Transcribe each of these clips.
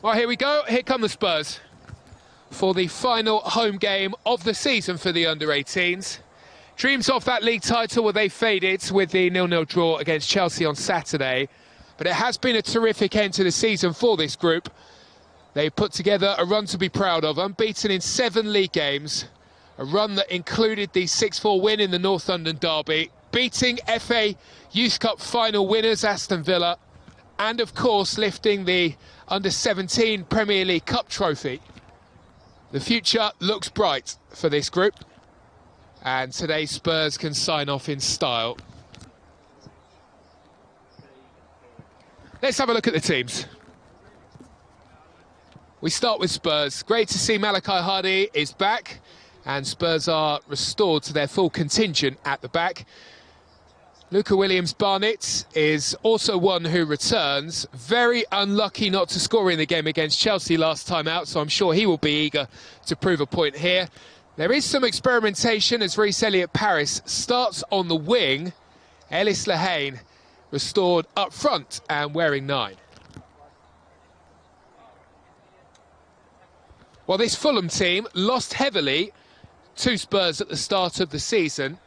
Well, here we go. Here come the Spurs for the final home game of the season for the under-18s. Dreams of that league title, well, they faded with the 0-0 draw against Chelsea on Saturday. But it has been a terrific end to the season for this group. They put together a run to be proud of, unbeaten in 7 league games. A run that included the 6-4 win in the North London derby, beating FA Youth Cup final winners Aston Villa, and of course lifting the Under-17 Premier League Cup trophy. The future looks bright for this group, and today Spurs can sign off in style. Let's have a look at the teams. We start with Spurs. Great to see Malachi Hardy is back, and Spurs are restored to their full contingent at the back. Luca Williams-Barnett is also one who returns. Very unlucky not to score in the game against Chelsea last time out, so I'm sure he will be eager to prove a point here. There is some experimentation as Reece Elliott-Paris starts on the wing. Ellis Lehane restored up front and wearing 9. Well, this Fulham team lost heavily to Spurs at the start of the season.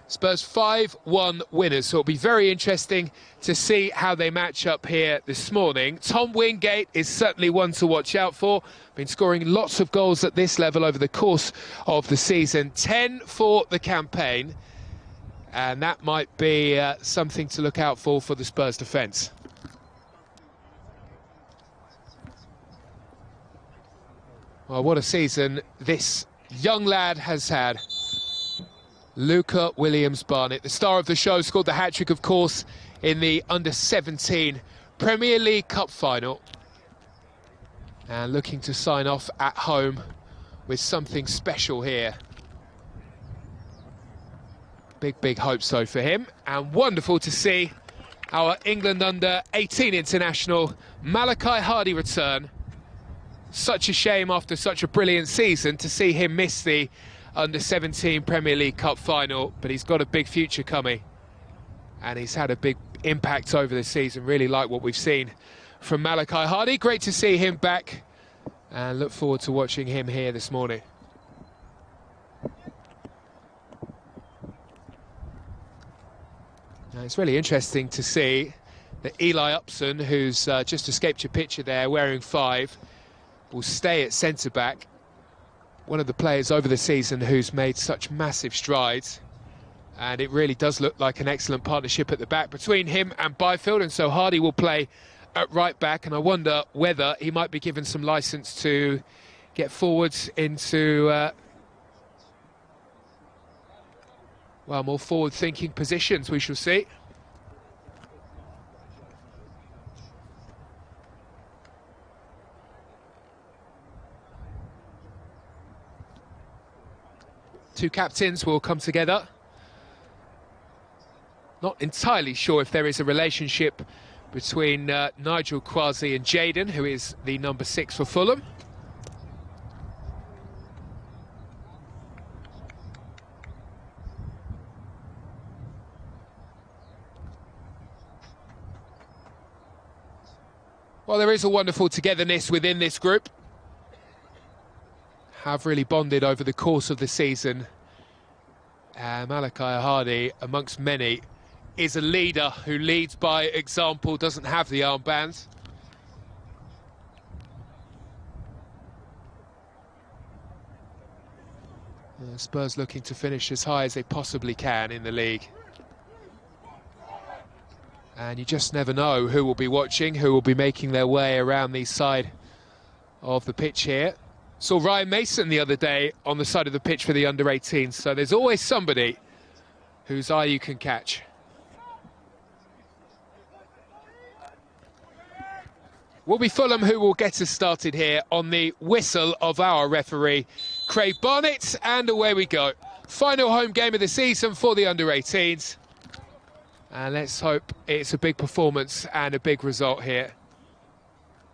Spurs 5-1 winners, so it'll be very interesting to see how they match up here this morning. Tom Wingate is certainly one to watch out for. Been scoring lots of goals at this level over the course of the season. 10 for the campaign, and that might be something to look out for the Spurs defence. Well, what a season this young lad has had. Luca Williams-Barnett, the star of the show, scored the hat-trick, of course, in the Under-17 Premier League Cup final. And looking to sign off at home with something special here. Big hopes, though, for him. And wonderful to see our England Under-18 international Malachi Hardy return. Such a shame after such a brilliant season to see him miss the Under-17 Premier League Cup final, but he's got a big future coming, and he's had a big impact over the season. Really like what we've seen from Malachi Hardy. Great to see him back, and look forward to watching him here this morning. Now, it's really interesting to see that Eli Upson, who's just escaped your picture there, wearing 5, will stay at centre-back. One of the players over the season who's made such massive strides, and it really does look like an excellent partnership at the back between him and Byfield, and so Hardy will play at right back, and I wonder whether he might be given some licence to get forwards into well, more forward-thinking positions. We shall see. Two captains will come together. Not entirely sure if there is a relationship between Nigel Quasi and Jayden, who is the number 6 for Fulham. Well, there is a wonderful togetherness within this group. Have really bonded over the course of the season. Malachi Hardy, amongst many, is a leader who leads by example, doesn't have the armbands. Spurs looking to finish as high as they possibly can in the league. And you just never know who will be watching, who will be making their way around the side of the pitch here. Saw Ryan Mason the other day on the side of the pitch for the Under-18, so there's always somebody whose eye you can catch. Will be Fulham who will get us started here on the whistle of our referee, Craig Barnett, and away we go. Final home game of the season for the Under-18s. And let's hope it's a big performance and a big result here.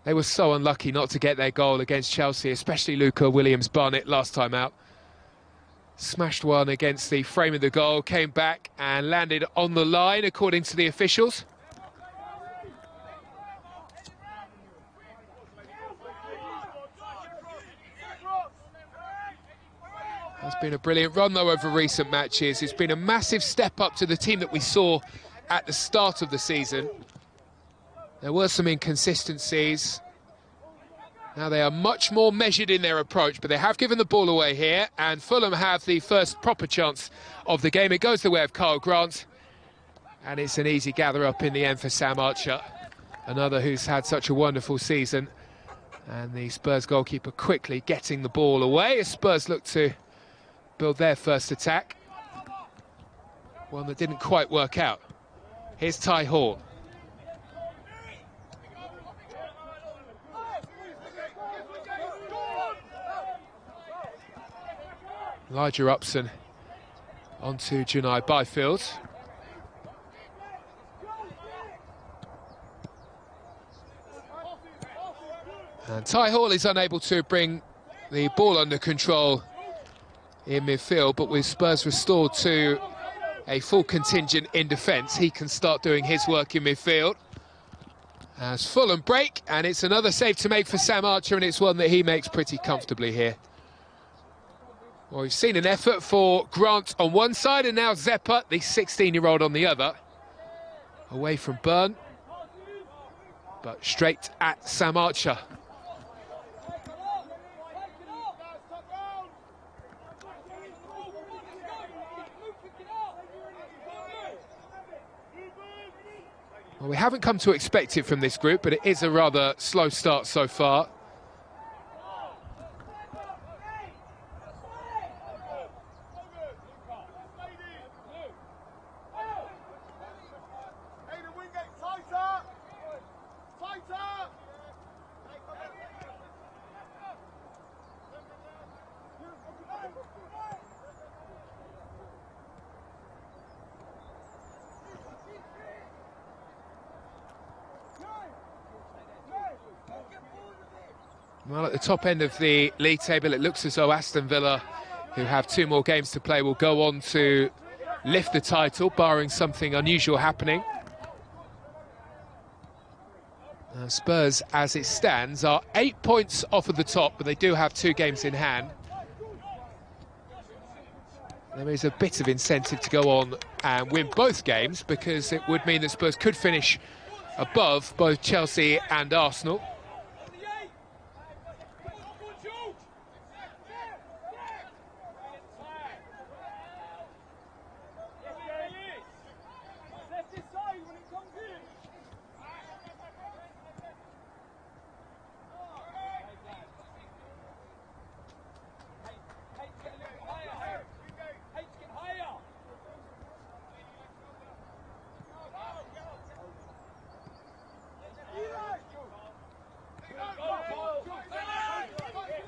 They were so unlucky not to get their goal against Chelsea, especially Luca Williams-Barnett last time out. Smashed one against the frame of the goal, came back and landed on the line, according to the officials. Has been a brilliant run, though, over recent matches. It's been a massive step up to the team that we saw at the start of the season. There were some inconsistencies. Now they are much more measured in their approach, but they have given the ball away here, and Fulham have the first proper chance of the game. It goes the way of Kyle Grant, and it's an easy gather-up in the end for Sam Archer, another who's had such a wonderful season. And the Spurs goalkeeper quickly getting the ball away as Spurs look to build their first attack. One that didn't quite work out. Here's Ty Hall. Elijah Upson onto Junai Byfield. And Ty Hall is unable to bring the ball under control in midfield, but with Spurs restored to a full contingent in defence, he can start doing his work in midfield. As Fulham break, and it's another save to make for Sam Archer, and it's one that he makes pretty comfortably here. Well, we've seen an effort for Grant on one side, and now Zeppa, the 16-year-old, on the other. Away from Byrne, but straight at Sam Archer. Well, we haven't come to expect it from this group, but it is a rather slow start so far. Well, at the top end of the league table, it looks as though Aston Villa, who have 2 more games to play, will go on to lift the title, barring something unusual happening. Spurs, as it stands, are 8 points off of the top, but they do have 2 games in hand. There is a bit of incentive to go on and win both games, because it would mean that Spurs could finish above both Chelsea and Arsenal.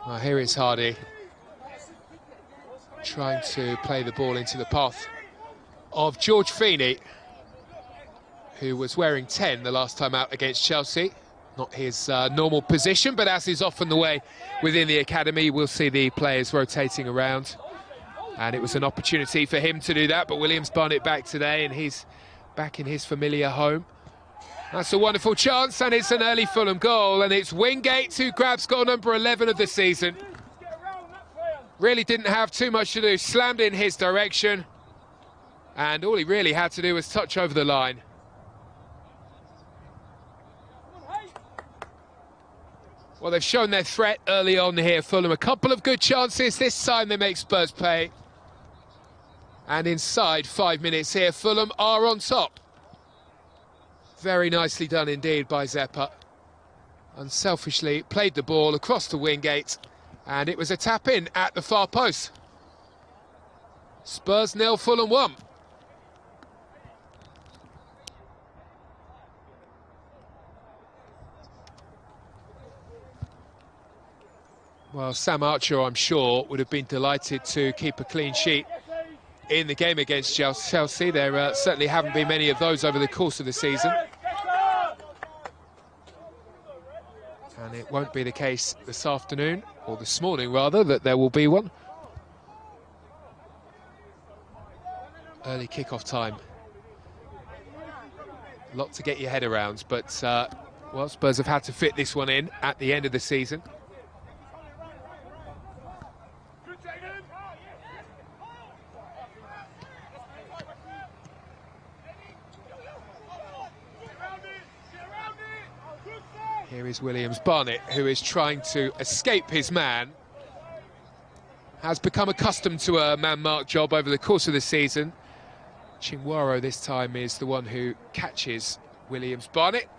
Well, here is Hardy, trying to play the ball into the path of George Feeney, who was wearing 10 the last time out against Chelsea. Not his normal position, but as is often the way within the academy, we'll see the players rotating around. And it was an opportunity for him to do that, but Williams spun it back today, and he's back in his familiar home. That's a wonderful chance, and it's an early Fulham goal, and it's Wingate who grabs goal number 11 of the season. Really didn't have too much to do, slammed in his direction, and all he really had to do was touch over the line. Well, they've shown their threat early on here, Fulham. A couple of good chances, this time they make Spurs pay. And inside 5 minutes here, Fulham are on top. Very nicely done indeed by Zeppa. Unselfishly played the ball across the Wingate, and it was a tap-in at the far post. Spurs 0, Fulham 1. Well, Sam Archer, I'm sure, would have been delighted to keep a clean sheet in the game against Chelsea. There certainly haven't been many of those over the course of the season. And it won't be the case this afternoon, or this morning rather, that there will be one. Early kick-off time. A lot to get your head around, but, well, Spurs have had to fit this one in at the end of the season. Here is Williams Barnett, who is trying to escape his man. Has become accustomed to a man-mark job over the course of the season. Chingwaro this time is the one who catches Williams Barnett.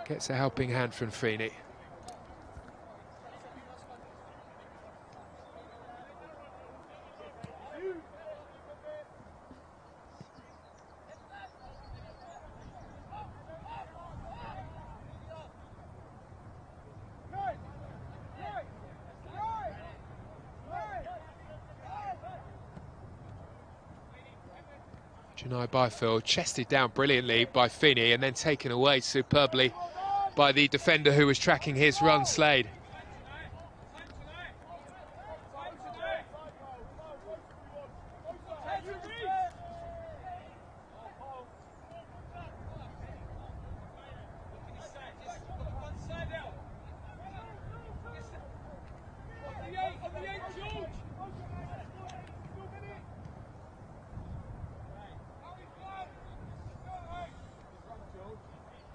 Gets a helping hand from Feeney. Janai Byfield chested down brilliantly by Feeney and then taken away superbly by the defender who was tracking his run, Slade.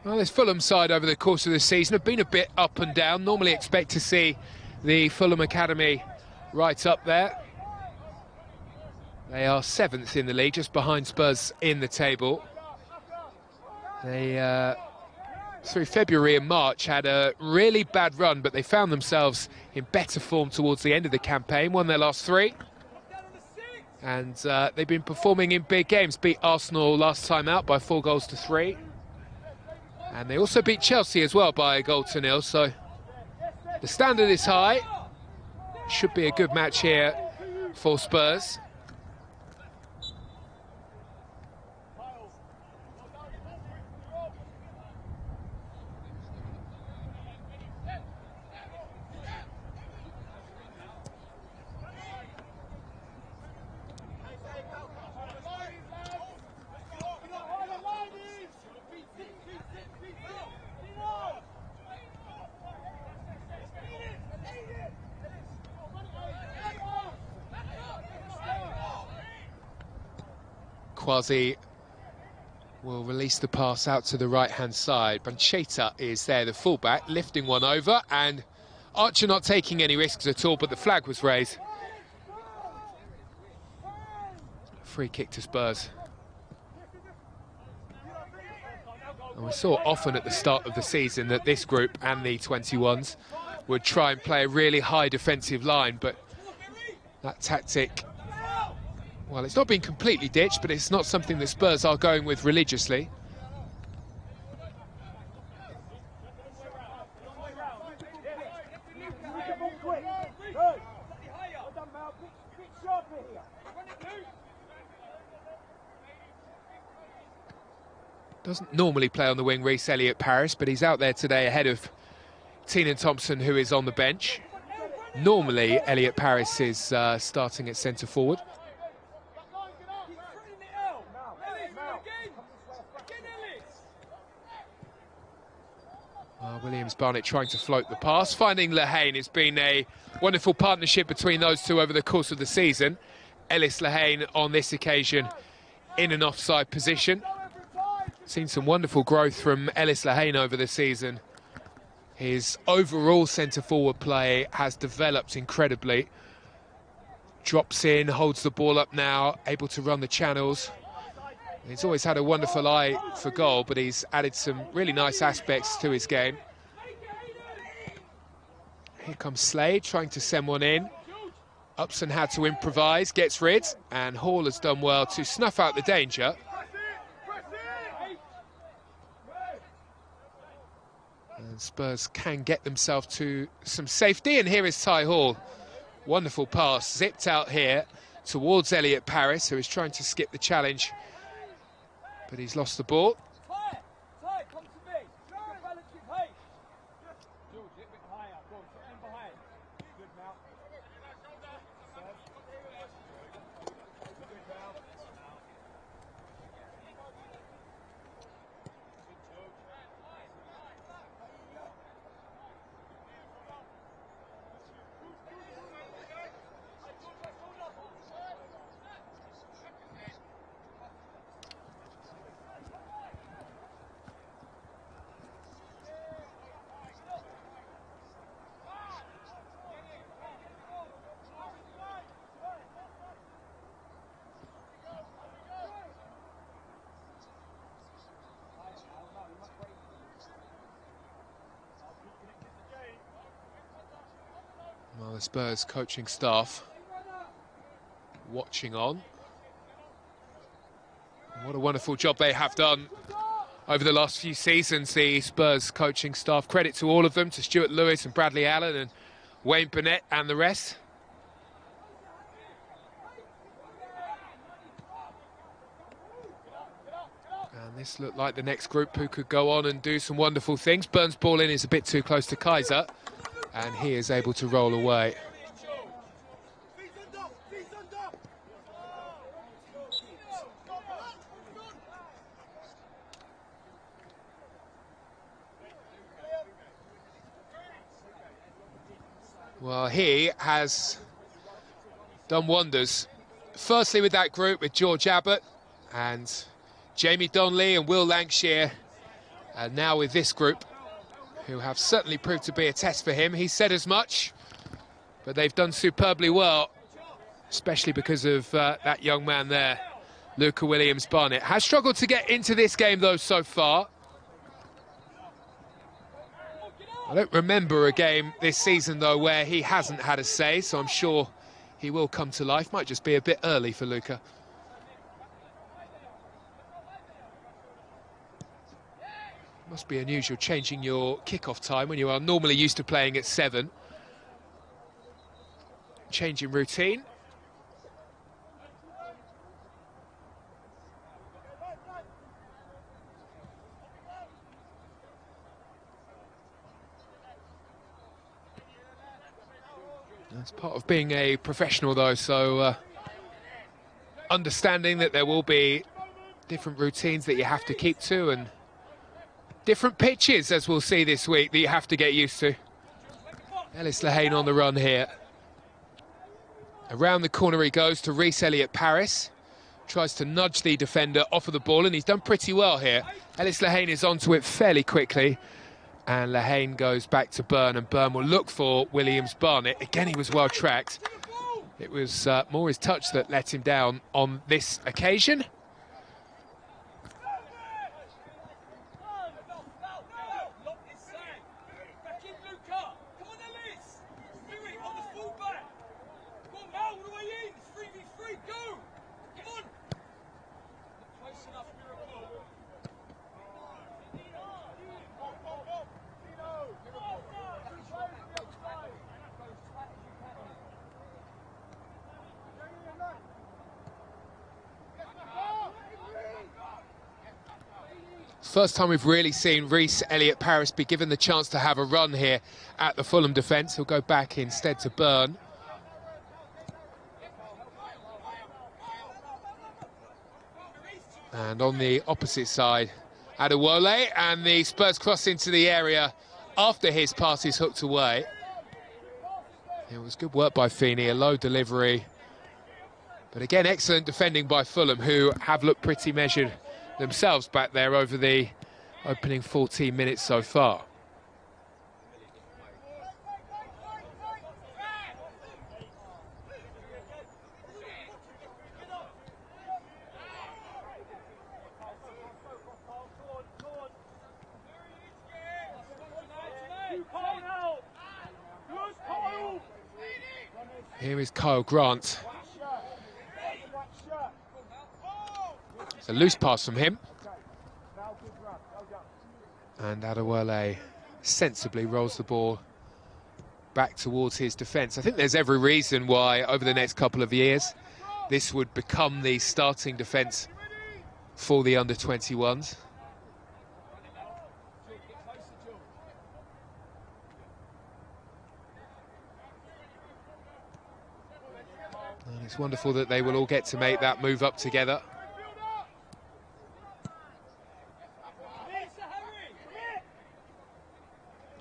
Well, this Fulham side over the course of the season have been a bit up and down. Normally expect to see the Fulham Academy right up there. They are 7th in the league, just behind Spurs in the table. They, through February and March, had a really bad run, but they found themselves in better form towards the end of the campaign, won their last 3. And they've been performing in big games, beat Arsenal last time out by 4-3. And they also beat Chelsea as well by 1-0, so the standard is high. Should be a good match here for Spurs. Quasi will release the pass out to the right-hand side. Bancheta is there, the fullback, lifting one over, and Archer not taking any risks at all, but the flag was raised. Free kick to Spurs. And we saw often at the start of the season that this group and the 21s would try and play a really high defensive line, but that tactic, well, it's not been completely ditched, but it's not something that Spurs are going with religiously. Doesn't normally play on the wing, Reece Elliott Paris, but he's out there today ahead of Teenan Thompson, who is on the bench. Normally, Elliott Paris is starting at centre forward. Williams Barnett trying to float the pass, finding Lehane. It's been a wonderful partnership between those two over the course of the season. Ellis Lehane on this occasion in an offside position. Seen some wonderful growth from Ellis Lehane over the season. His overall centre-forward play has developed incredibly. Drops in, holds the ball up now, able to run the channels. He's always had a wonderful eye for goal, but he's added some really nice aspects to his game. Here comes Slade, trying to send one in. Upson had to improvise, gets rid, and Hall has done well to snuff out the danger. And Spurs can get themselves to some safety, and here is Ty Hall. Wonderful pass, zipped out here towards Elliott Paris, who is trying to skip the challenge, but he's lost the ball. Well, the Spurs coaching staff watching on. What a wonderful job they have done over the last few seasons, the Spurs coaching staff. Credit to all of them, to Stuart Lewis and Bradley Allen and Wayne Burnett and the rest. And this looked like the next group who could go on and do some wonderful things. Burns' ball in is a bit too close to Kaiser, and he is able to roll away. Well, he has done wonders. Firstly with that group, with George Abbott and Jamie Donnelly and Will Lancashire, and now with this group, who have certainly proved to be a test for him. He said as much, but they've done superbly well, especially because of that young man there, Luca Williams-Barnett. Has struggled to get into this game, though, so far. I don't remember a game this season, though, where he hasn't had a say, so I'm sure he will come to life. Might just be a bit early for Luca. Must be unusual changing your kick-off time when you are normally used to playing at 7. Changing routine. That's part of being a professional, though, so understanding that there will be different routines that you have to keep to, and different pitches, as we'll see this week, that you have to get used to. Ellis Lehane on the run here. Around the corner he goes to Rhys Elliott-Paris. Tries to nudge the defender off of the ball, and he's done pretty well here. Ellis Lehane is onto it fairly quickly, and Lehane goes back to Byrne, and Byrne will look for Williams-Barnett. Again, he was well tracked. It was more his touch that let him down on this occasion. First time we've really seen Rhys Elliott-Paris be given the chance to have a run here at the Fulham defence. He'll go back instead to Byrne. And on the opposite side, Adewole, and the Spurs cross into the area after his pass is hooked away. It was good work by Feeney, a low delivery. But again, excellent defending by Fulham, who have looked pretty measured themselves back there over the opening 14 minutes so far. Here is Kyle Grant. It's a loose pass from him. And Adewole sensibly rolls the ball back towards his defence. I think there's every reason why, over the next couple of years, this would become the starting defence for the under-21s. And it's wonderful that they will all get to make that move up together.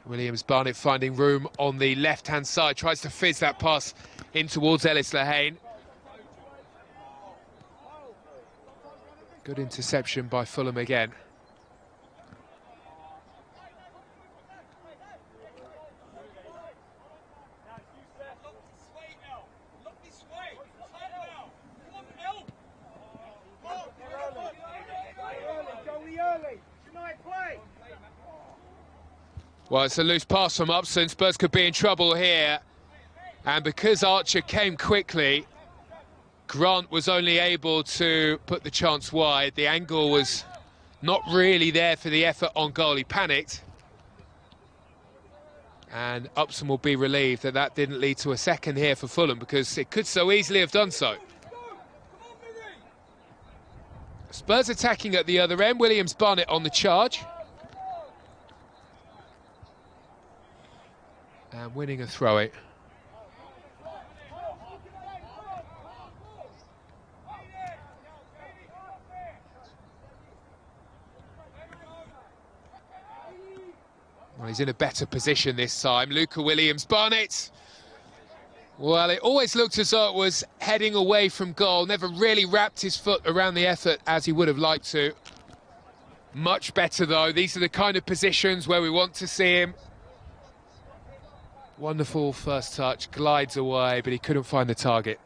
Williams-Barnett finding room on the left-hand side, tries to fizz that pass in towards Ellis Lehane. Good interception by Fulham again. Well, it's a loose pass from Upson. Spurs could be in trouble here. And because Archer came quickly, Grant was only able to put the chance wide. The angle was not really there for the effort on goal. He panicked. And Upson will be relieved that that didn't lead to a second here for Fulham, because it could so easily have done so. Spurs attacking at the other end. Williams-Barnett on the charge. And winning a throw-in. Well, he's in a better position this time. Luca Williams-Barnett. Well, it always looked as though it was heading away from goal. Never really wrapped his foot around the effort as he would have liked to. Much better, though. These are the kind of positions where we want to see him. Wonderful first touch, glides away, but he couldn't find the target.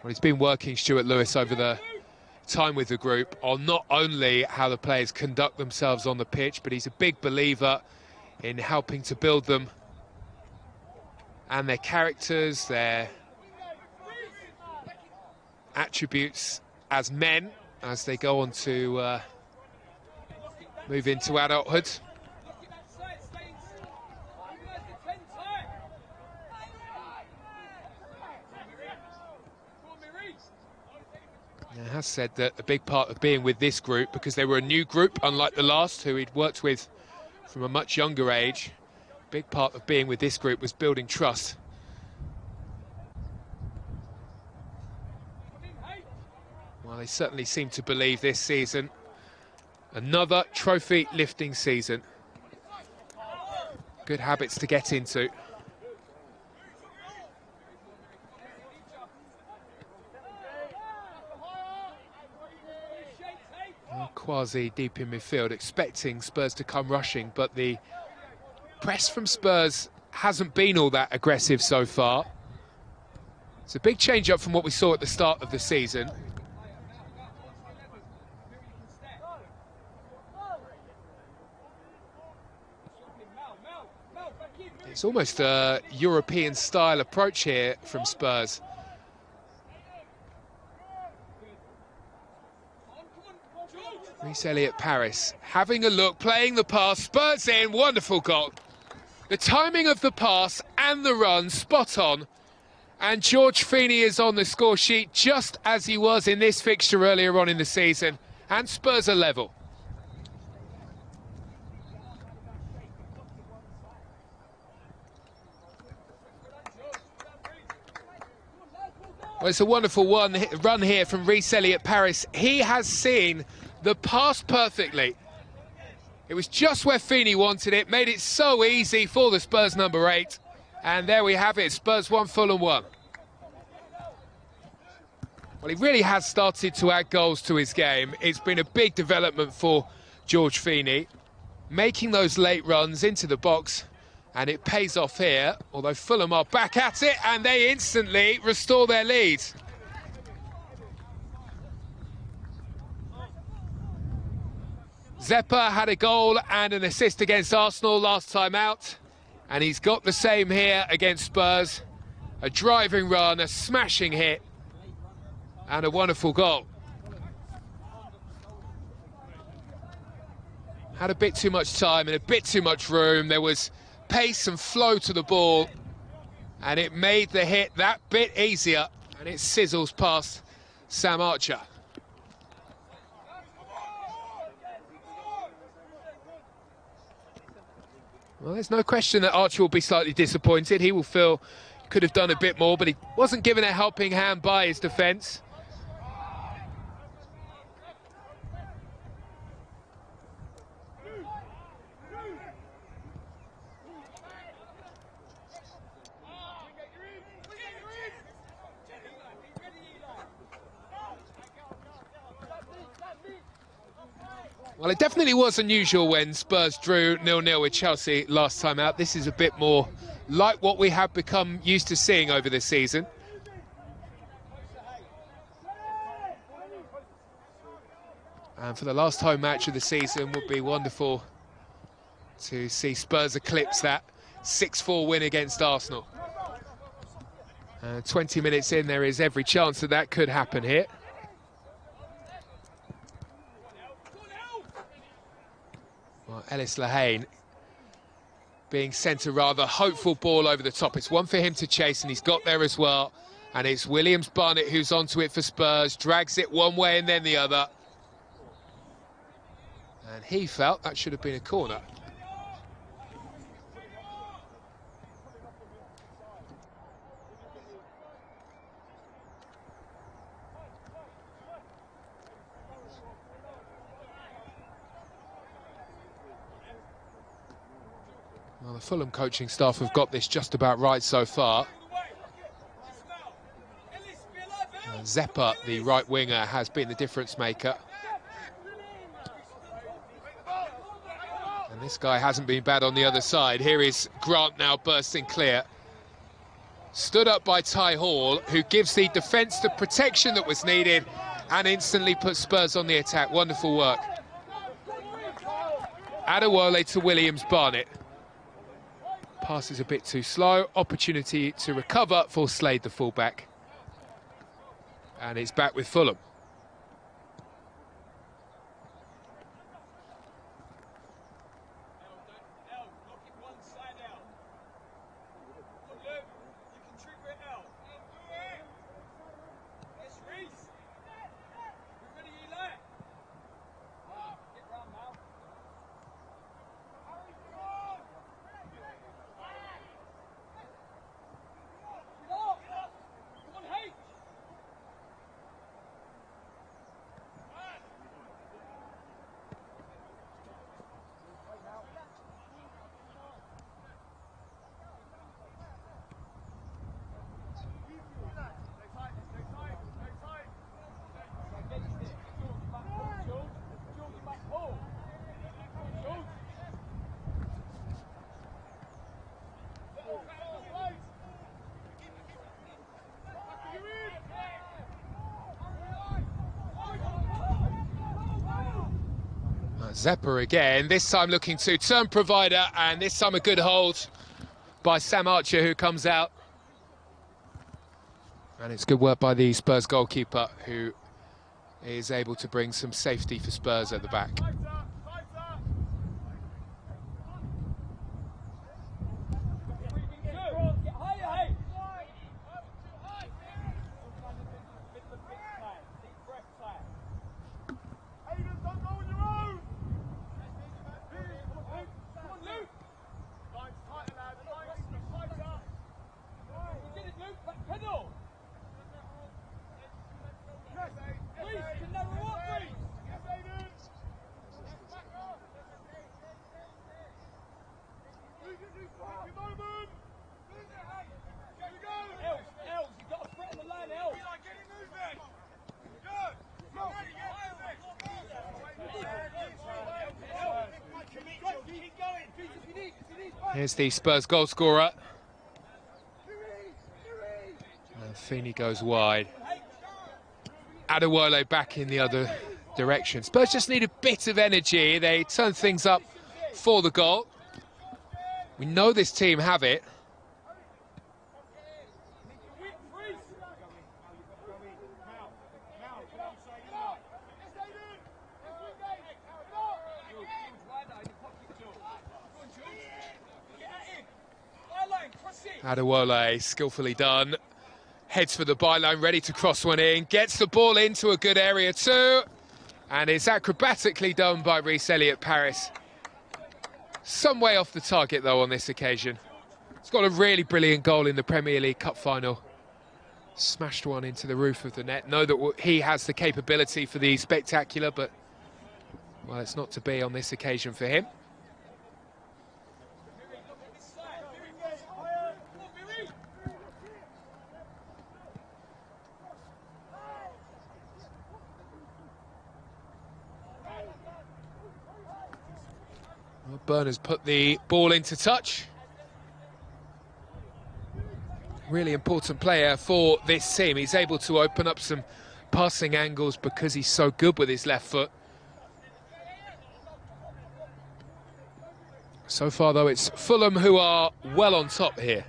Well, he's been working, Stuart Lewis, over the time with the group on not only how the players conduct themselves on the pitch, but he's a big believer in helping to build them and their characters, their attributes as men as they go on to move into adulthood. He has said that a big part of being with this group, because they were a new group, unlike the last, who he'd worked with from a much younger age, a big part of being with this group was building trust. Well, they certainly seem to believe this season. Another trophy-lifting season. Good habits to get into. Quasi deep in midfield, expecting Spurs to come rushing, but the press from Spurs hasn't been all that aggressive so far. It's a big change up from what we saw at the start of the season. It's almost a European style approach here from Spurs. Reece Elliott-Paris having a look, playing the pass, Spurs in, wonderful goal. The timing of the pass and the run, spot on. And George Feeney is on the score sheet just as he was in this fixture earlier on in the season. And Spurs are level. Well, it's a wonderful run here from Reece Elliott-Paris. He has seen the pass perfectly. It was just where Feeney wanted it, made it so easy for the Spurs number 8. And there we have it, Spurs 1, Fulham 1. Well, he really has started to add goals to his game. It's been a big development for George Feeney, making those late runs into the box, and it pays off here, although Fulham are back at it, and they instantly restore their lead. Zeppa had a goal and an assist against Arsenal last time out, and he's got the same here against Spurs. A driving run, a smashing hit, and a wonderful goal. Had a bit too much time and a bit too much room. There was pace and flow to the ball, and it made the hit that bit easier, and it sizzles past Sam Archer. Well, there's no question that Archer will be slightly disappointed. He will feel he could have done a bit more, but he wasn't given a helping hand by his defence. Well, it definitely was unusual when Spurs drew 0-0 with Chelsea last time out. This is a bit more like what we have become used to seeing over this season. And for the last home match of the season, would be wonderful to see Spurs eclipse that 6-4 win against Arsenal. 20 minutes in, there is every chance that that could happen here. Well, Ellis Lehane being sent a rather hopeful ball over the top. It's one for him to chase, and he's got there as well. And it's Williams-Barnett who's onto it for Spurs, drags it one way and then the other. And he felt that should have been a corner. Well, the Fulham coaching staff have got this just about right so far. Zeppa, the right winger, has been the difference maker. And this guy hasn't been bad on the other side. Here is Grant now bursting clear. Stood up by Ty Hall, who gives the defence the protection that was needed and instantly puts Spurs on the attack. Wonderful work. Adewole to Williams-Barnett. Pass is a bit too slow. Opportunity to recover for Slade, the fullback. And it's back with Fulham. Zeppa again, this time looking to turn provider, and this time a good hold by Sam Archer, who comes out. And it's good work by the Spurs goalkeeper, who is able to bring some safety for Spurs at the back. Here's the Spurs goal scorer. And Feeney goes wide. Adewole back in the other direction. Spurs just need a bit of energy. They turn things up for the goal. We know this team have it. Adewole, skillfully done. Heads for the byline, ready to cross one in. Gets the ball into a good area too. And it's acrobatically done by Reece Elliott-Paris. Some way off the target, though, on this occasion. He's got a really brilliant goal in the Premier League Cup final. Smashed one into the roof of the net. Know that he has the capability for the spectacular, but, well, it's not to be on this occasion for him. Berners put the ball into touch. Really important player for this team. He's able to open up some passing angles because he's so good with his left foot. So far, though, it's Fulham who are well on top here.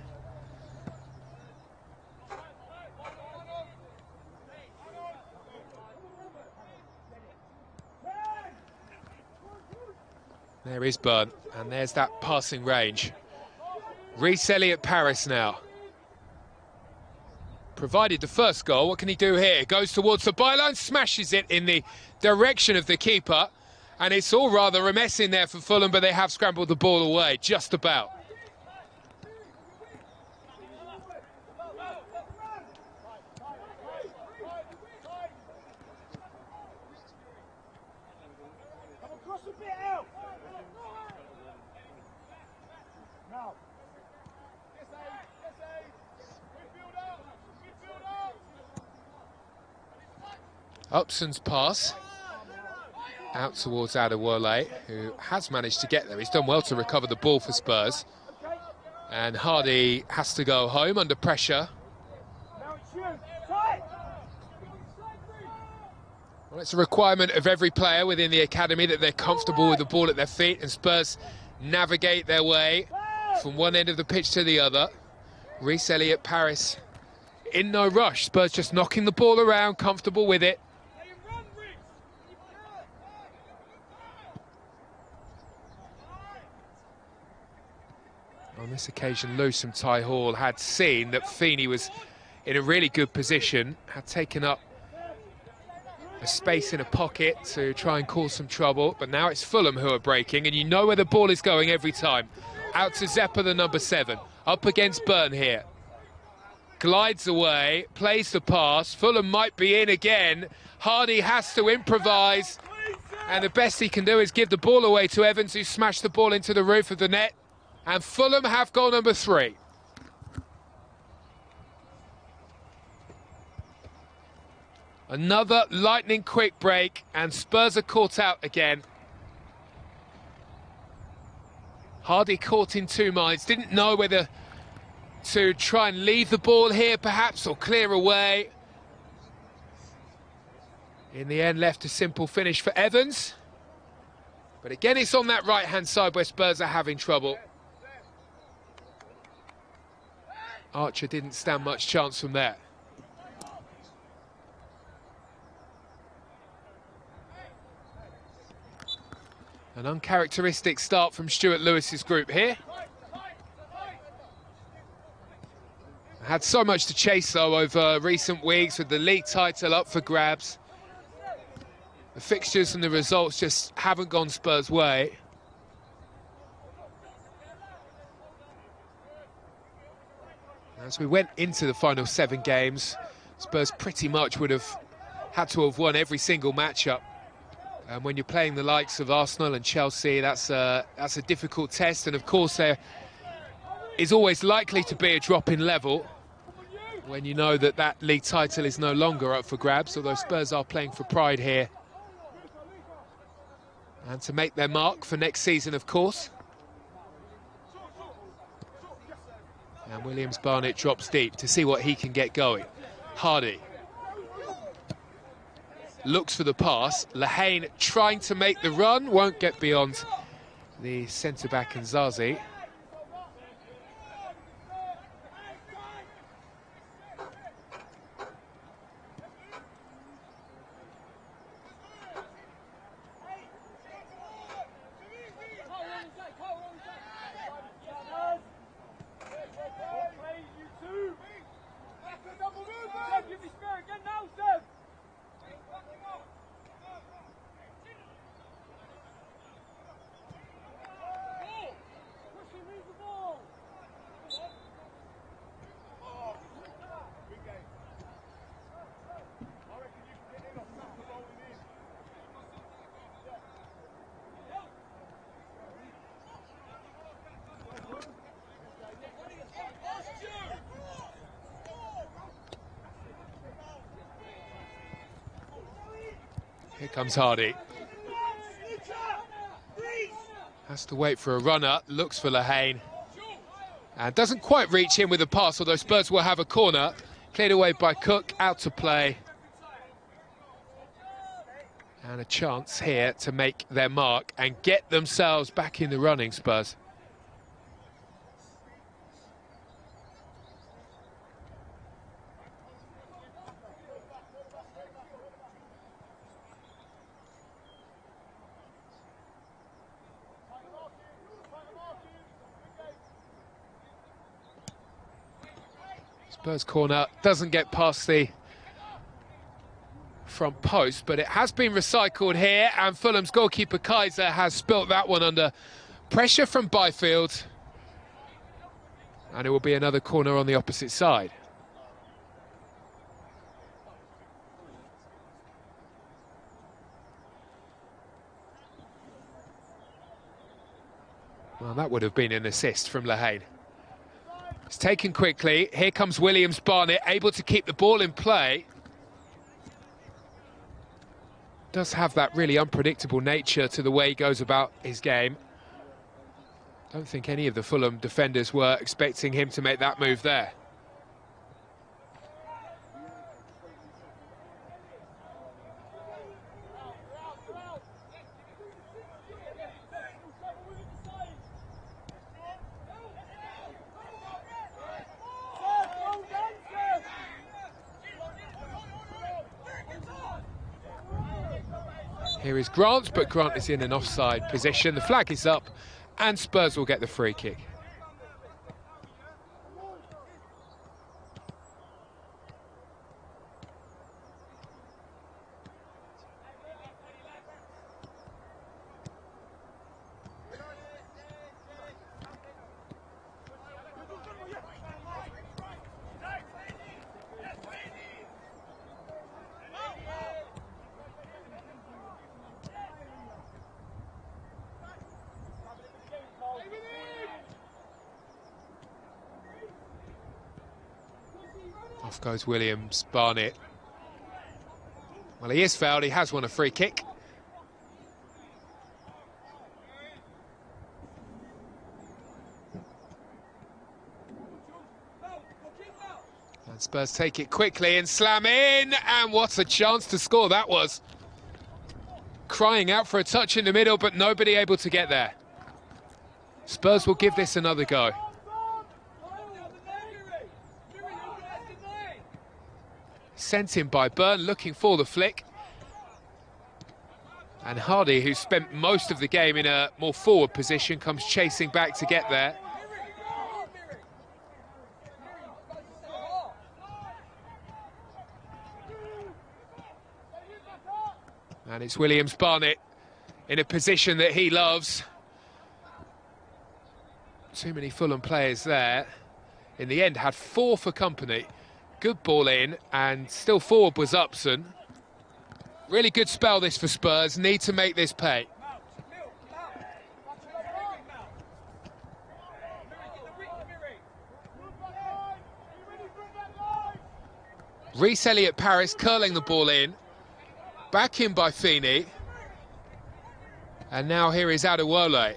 There is Burn, and there's that passing range. Reece Elliott-Paris now. Provided the first goal, what can he do here? Goes towards the byline, smashes it in the direction of the keeper. And it's all rather a mess in there for Fulham, but they have scrambled the ball away, just about. Upson's pass out towards Adewale, who has managed to get there. He's done well to recover the ball for Spurs. And Hardy has to go home under pressure. Well, it's a requirement of every player within the academy that they're comfortable with the ball at their feet, and Spurs navigate their way from one end of the pitch to the other. Reece Elliott-Paris in no rush. Spurs just knocking the ball around, comfortable with it. On this occasion, Lewis from Ty Hall had seen that Feeney was in a really good position, had taken up a space in a pocket to try and cause some trouble, but now it's Fulham who are breaking, and you know where the ball is going every time. Out to Zeppa, the number 7, up against Burn here. Glides away, plays the pass, Fulham might be in again. Hardy has to improvise, and the best he can do is give the ball away to Evans, who smashed the ball into the roof of the net. And Fulham have goal number 3. Another lightning quick break, and Spurs are caught out again. Hardy caught in two minds, didn't know whether to try and leave the ball here perhaps, or clear away. In the end, left a simple finish for Evans. But again, it's on that right-hand side where Spurs are having trouble. Archer didn't stand much chance from there. An uncharacteristic start from Stuart Lewis's group here. Had so much to chase, though, over recent weeks with the league title up for grabs. The fixtures and the results just haven't gone Spurs' way. As we went into the final 7 games, Spurs pretty much would have had to have won every single matchup. And when you're playing the likes of Arsenal and Chelsea, that's a difficult test. And of course, there is always likely to be a drop in level when you know that that league title is no longer up for grabs, although Spurs are playing for pride here. And to make their mark for next season, of course. And Williams-Barnett drops deep to see what he can get going. Hardy looks for the pass. Lehane trying to make the run, won't get beyond the centre-back Nzazi. Here comes Hardy. Has to wait for a runner, looks for Lehane. And doesn't quite reach in with the pass, although Spurs will have a corner. Cleared away by Cook, out to play. And a chance here to make their mark and get themselves back in the running, Spurs. Spurs corner doesn't get past the front post, but it has been recycled here, and Fulham's goalkeeper Kaiser has spilt that one under pressure from Byfield. And it will be another corner on the opposite side. Well, that would have been an assist from Lehane. It's taken quickly. Here comes Williams-Barnett, able to keep the ball in play. Does have that really unpredictable nature to the way he goes about his game. Don't think any of the Fulham defenders were expecting him to make that move there. Here is Grant, but Grant is in an offside position. The flag is up, and Spurs will get the free kick. Off goes Williams-Barnett. Well, he is fouled, he has won a free kick. And Spurs take it quickly and slam in, and what a chance to score that was. Crying out for a touch in the middle, but nobody able to get there. Spurs will give this another go. Sent in by Byrne, looking for the flick. And Hardy, who spent most of the game in a more forward position, comes chasing back to get there. And it's Williams-Barnett in a position that he loves. Too many Fulham players there. In the end, had 4 for company. Good ball in, and still forward was Upson. Really good spell this for Spurs, need to make this pay. Reece Elliott-Paris curling the ball in. Back in by Feeney. And now here is Adewole.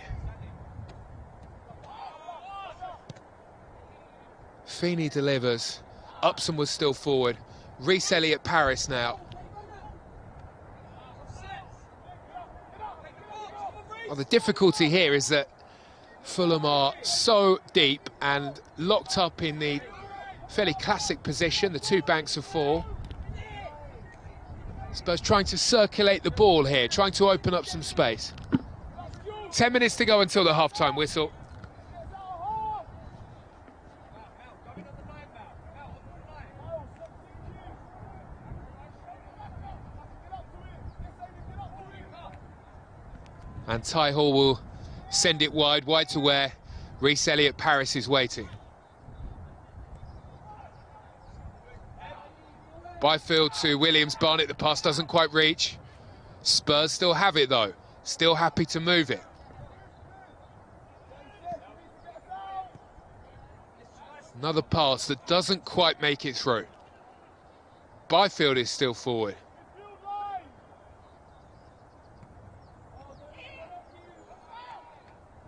Feeney delivers. Upson was still forward. Reece Elliott-Paris now. Well, the difficulty here is that Fulham are so deep and locked up in the fairly classic position, the 2 banks of 4. Spurs trying to circulate the ball here, trying to open up some space. 10 minutes to go until the half-time whistle. And Ty Hall will send it wide to where Reece Elliott-Paris is waiting. Byfield to Williams-Barnett, the pass doesn't quite reach. Spurs still have it though, still happy to move it. Another pass that doesn't quite make it through. Byfield is still forward.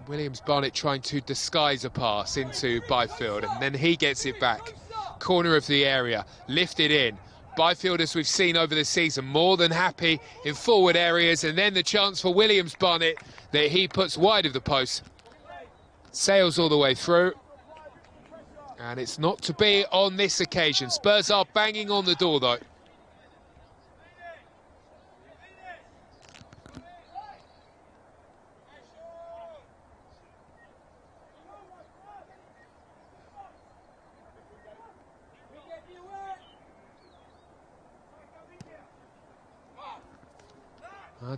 Williams-Barnett trying to disguise a pass into Byfield, and then he gets it back. Corner of the area, lifted in. Byfield, as we've seen over the season, more than happy in forward areas, and then the chance for Williams-Barnett that he puts wide of the post. Sails all the way through. And it's not to be on this occasion. Spurs are banging on the door, though.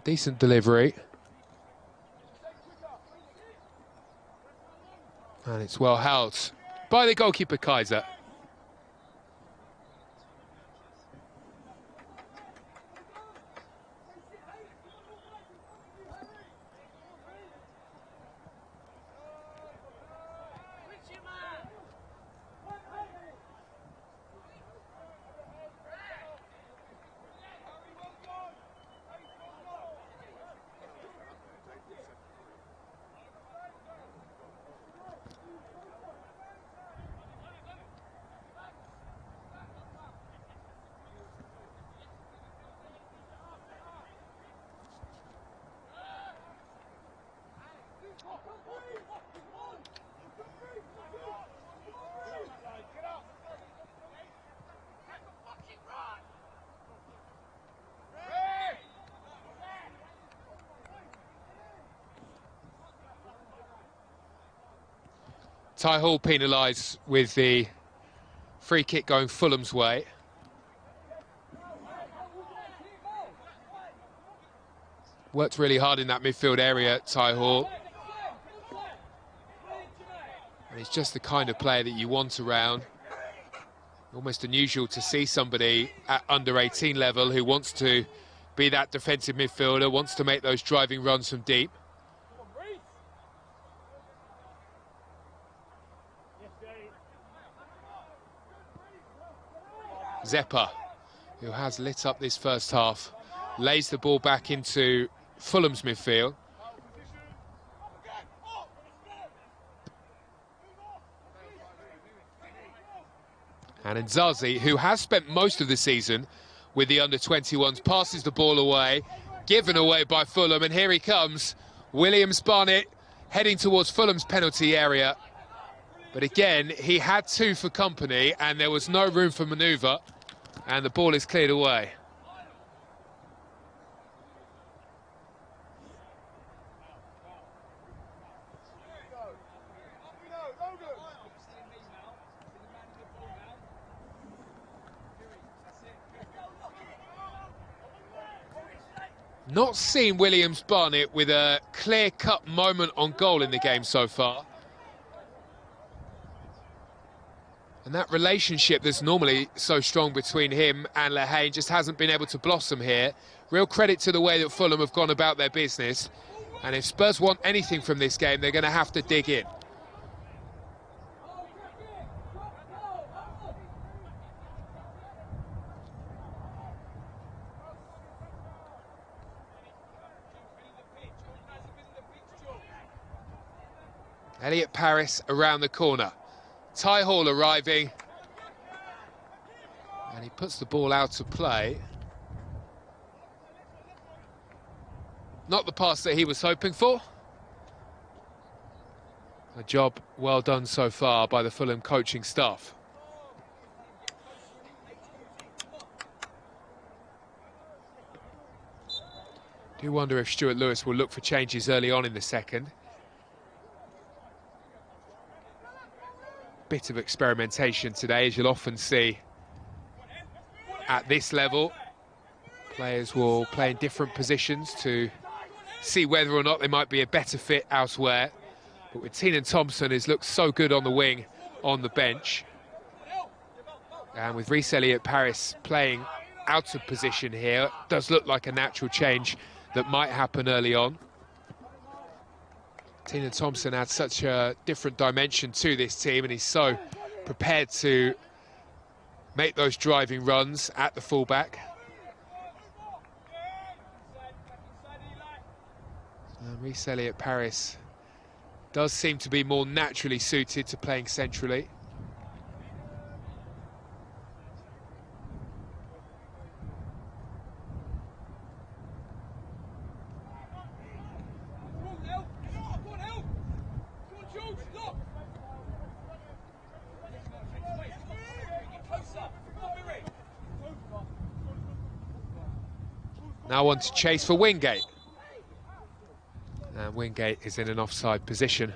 Decent delivery. And it's well held by the goalkeeper, Kaiser. Ty Hall penalised with the free kick going Fulham's way. Worked really hard in that midfield area, Ty Hall. And he's just the kind of player that you want around. Almost unusual to see somebody at under 18 level who wants to be that defensive midfielder, wants to make those driving runs from deep. Zeppa, who has lit up this first half, lays the ball back into Fulham's midfield. And Nzazi, who has spent most of the season with the under-21s, passes the ball away, given away by Fulham, and here he comes, Williams-Barnett, heading towards Fulham's penalty area. But again, he had two for company, and there was no room for manoeuvre, and the ball is cleared away. Not seen Williams-Barnett with a clear-cut moment on goal in the game so far. And that relationship that's normally so strong between him and Lehane just hasn't been able to blossom here. Real credit to the way that Fulham have gone about their business. And if Spurs want anything from this game, they're going to have to dig in. Elliot Paris around the corner. Ty Hall arriving. And he puts the ball out to play. Not the pass that he was hoping for. A job well done so far by the Fulham coaching staff. Do wonder if Stuart Lewis will look for changes early on in the second. Bit of experimentation today, as you'll often see at this level. Players will play in different positions to see whether or not they might be a better fit elsewhere. But with Teenan Thompson, who's looked so good on the wing, on the bench, and with Reece Elliott Paris playing out of position here, it does look like a natural change that might happen early on. Teenan Thompson adds such a different dimension to this team, and he's so prepared to make those driving runs at the fullback. Reece Elliott Paris does seem to be more naturally suited to playing centrally. Now on to chase for Wingate. And Wingate is in an offside position.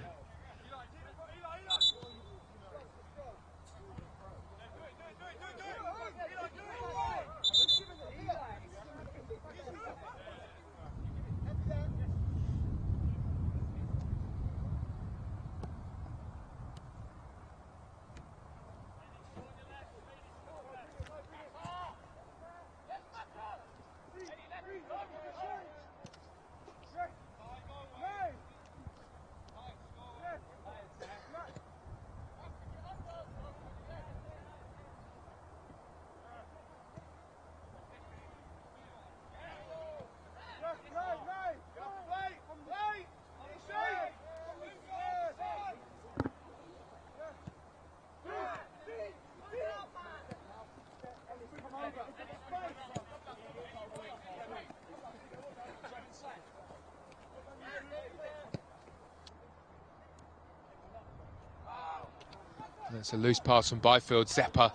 That's a loose pass from Byfield. Zeppa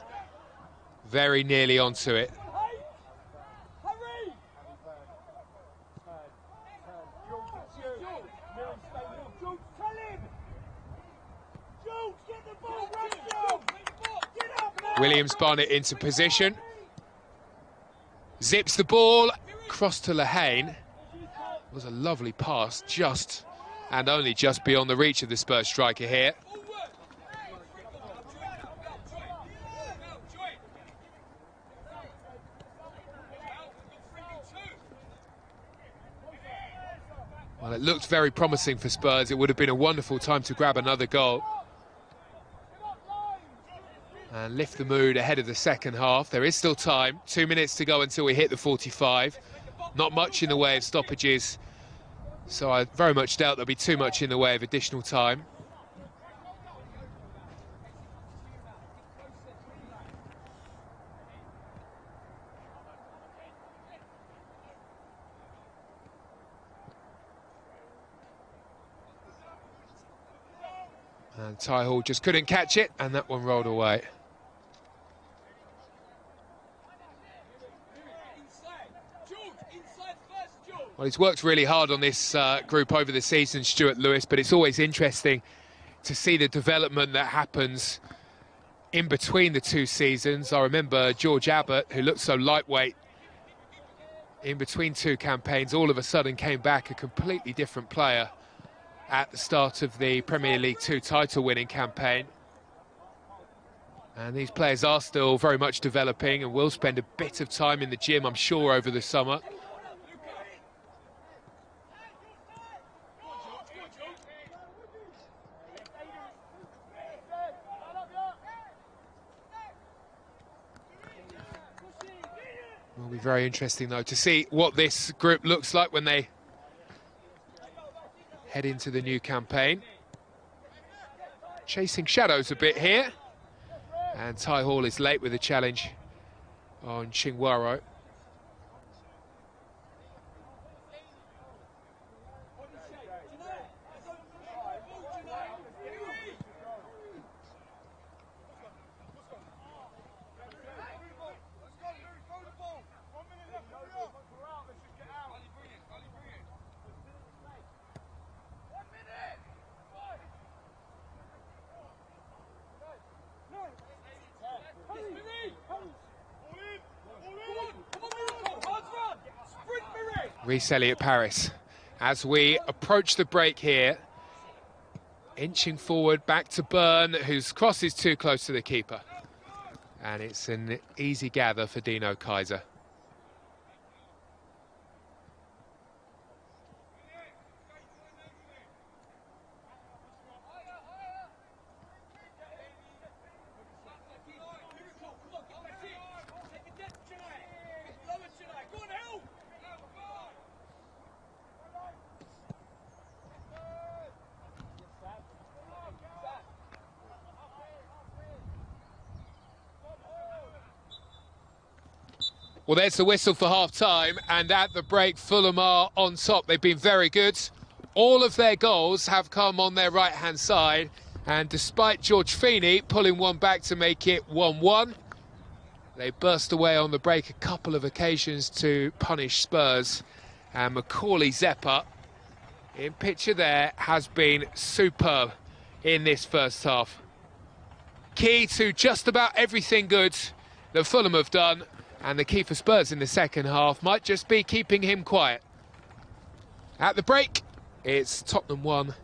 very nearly onto it. Williams Barnett into position. Zips the ball, cross to Lehane. It was a lovely pass, just and only just beyond the reach of the Spurs striker here. Well, it looked very promising for Spurs. It would have been a wonderful time to grab another goal and lift the mood ahead of the second half. There is still time, 2 minutes to go until we hit the 45. Not much in the way of stoppages, so I very much doubt there'll be too much in the way of additional time. And Ty Hall just couldn't catch it, and that one rolled away. Well, he's worked really hard on this group over the season, Stuart Lewis, but it's always interesting to see the development that happens in between the two seasons. I remember George Abbott, who looked so lightweight in between two campaigns, all of a sudden came back a completely different player at the start of the Premier League 2 title-winning campaign. And these players are still very much developing and will spend a bit of time in the gym, I'm sure, over the summer. Will be very interesting, though, to see what this group looks like when they head into the new campaign. Chasing shadows a bit here. And Ty Hall is late with a challenge on Chingwaro. Reece Elliott Paris, as we approach the break here, inching forward back to Byrne, whose cross is too close to the keeper. And it's an easy gather for Dino Kaiser. Well, there's the whistle for half-time, and at the break, Fulham are on top. They've been very good. All of their goals have come on their right-hand side, and despite George Feeney pulling one back to make it 1-1, they burst away on the break a couple of occasions to punish Spurs. And Macaulay Zeppa, in picture there, has been superb in this first half. Key to just about everything good that Fulham have done. And the key for Spurs in the second half might just be keeping him quiet. At the break, it's Tottenham 1,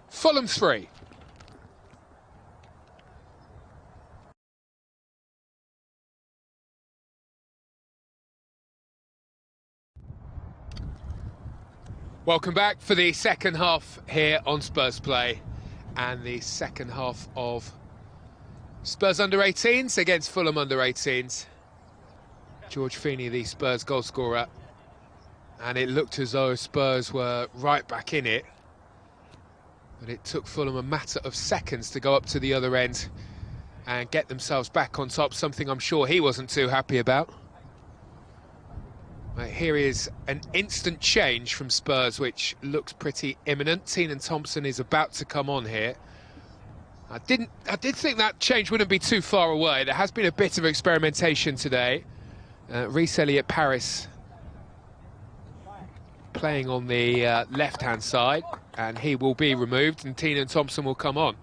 Fulham 3. Welcome back for the second half here on Spurs Play. And the second half of Spurs under-18s against Fulham under-18s. George Feeney, the Spurs goalscorer, and it looked as though Spurs were right back in it, but it took Fulham a matter of seconds to go up to the other end and get themselves back on top, something I'm sure he wasn't too happy about. Right, here is an instant change from Spurs, which looks pretty imminent. Teenan Thompson is about to come on here. I did think that change wouldn't be too far away. There has been a bit of experimentation today. Reece Elliott-Paris playing on the left-hand side, and he will be removed, and Tottenham Thompson will come on.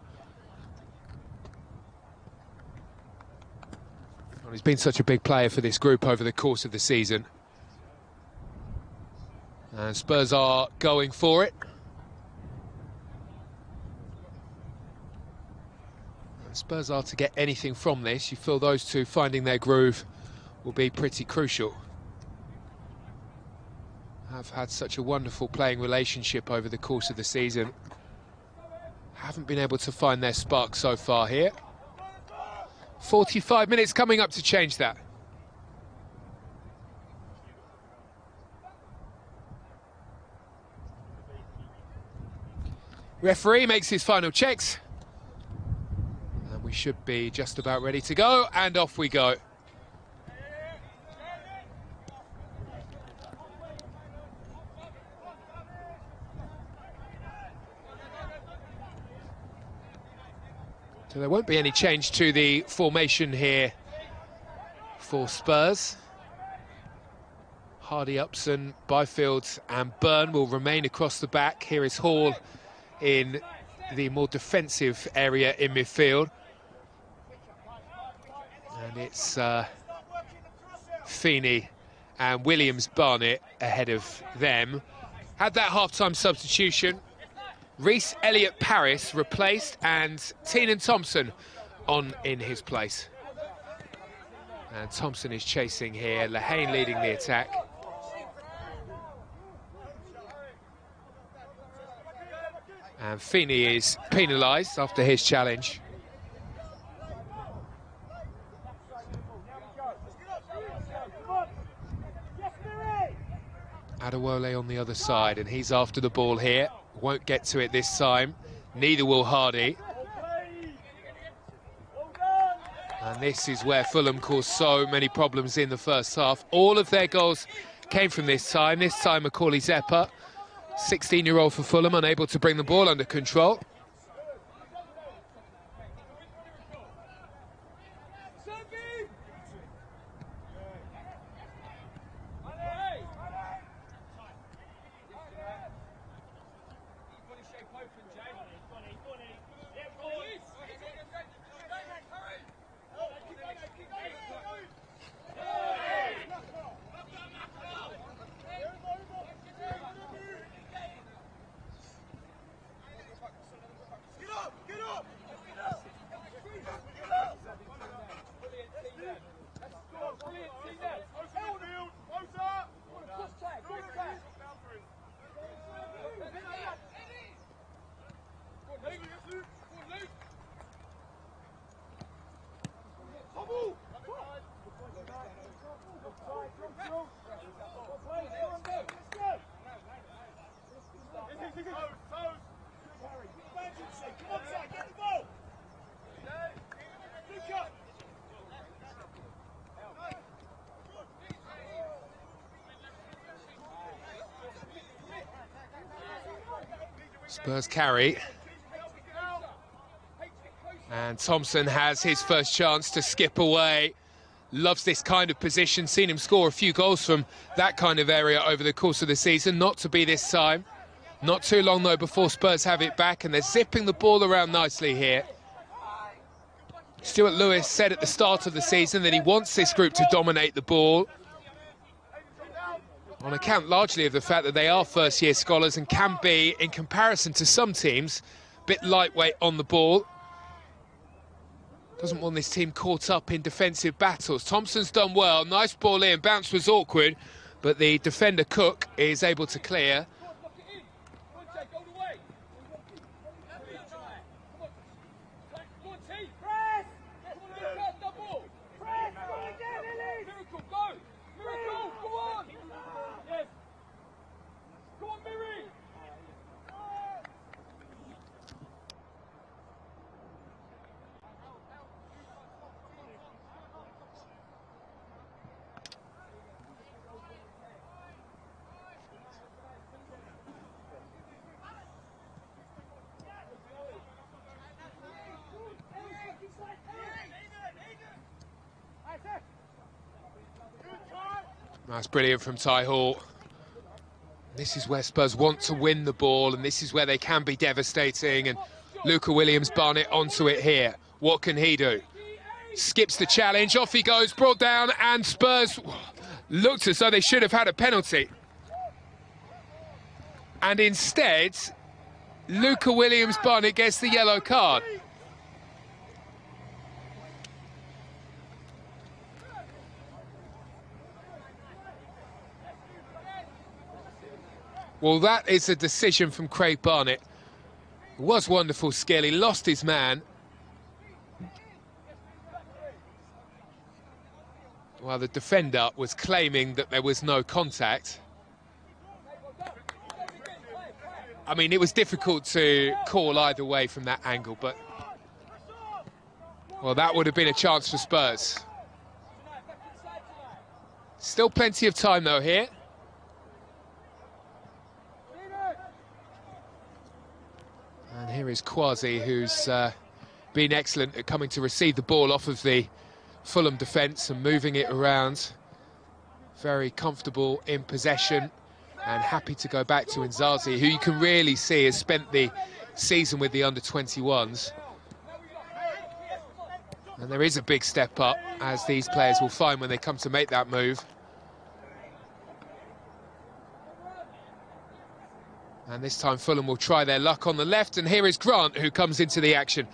Well, he's been such a big player for this group over the course of the season. And Spurs are going for it. And Spurs are to get anything from this. You feel those two finding their groove will be pretty crucial. Have had such a wonderful playing relationship over the course of the season. Haven't been able to find their spark so far here. 45 minutes coming up to change that. Referee makes his final checks. And we should be just about ready to go, and off we go. So there won't be any change to the formation here for Spurs. Hardy, Upson, Byfield and Byrne will remain across the back. Here is Hall in the more defensive area in midfield. And it's Feeney and Williams-Barnett ahead of them. Had that half-time substitution. Reece Elliott-Paris replaced, and Tottenham Thompson on in his place. And Thompson is chasing here, Lehane leading the attack. And Feeney is penalised after his challenge. Adewole on the other side, and he's after the ball here. Won't get to it this time. Neither will Hardy. And this is where Fulham caused so many problems in the first half. All of their goals came from this time. This time Macaulay Zeppa, 16-year-old for Fulham, unable to bring the ball under control. Spurs carry. And Thompson has his first chance to skip away. Loves this kind of position. Seen him score a few goals from that kind of area over the course of the season. Not to be this time. Not too long, though, before Spurs have it back. And they're zipping the ball around nicely here. Stuart Lewis said at the start of the season that he wants this group to dominate the ball, on account largely of the fact that they are first-year scholars and can be, in comparison to some teams, a bit lightweight on the ball. Doesn't want this team caught up in defensive battles. Thompson's done well, nice ball in, bounce was awkward, but the defender Cook is able to clear. That's brilliant from Ty Hall. This is where Spurs want to win the ball, and this is where they can be devastating, and Luca Williams-Barnett onto it here. What can he do? Skips the challenge, off he goes, brought down, and Spurs looked as though they should have had a penalty. And instead, Luca Williams-Barnett gets the yellow card. Well, that is a decision from Craig Barnett. It was wonderful skill, he lost his man. While the defender was claiming that there was no contact. I mean, it was difficult to call either way from that angle, but... well, that would have been a chance for Spurs. Still plenty of time, though, here. And here is Kwasi, who's been excellent at coming to receive the ball off of the Fulham defence and moving it around. Very comfortable in possession and happy to go back to Nzazi, who you can really see has spent the season with the under-21s. And there is a big step up, as these players will find when they come to make that move. And this time Fulham will try their luck on the left, and here is Grant, who comes into the action.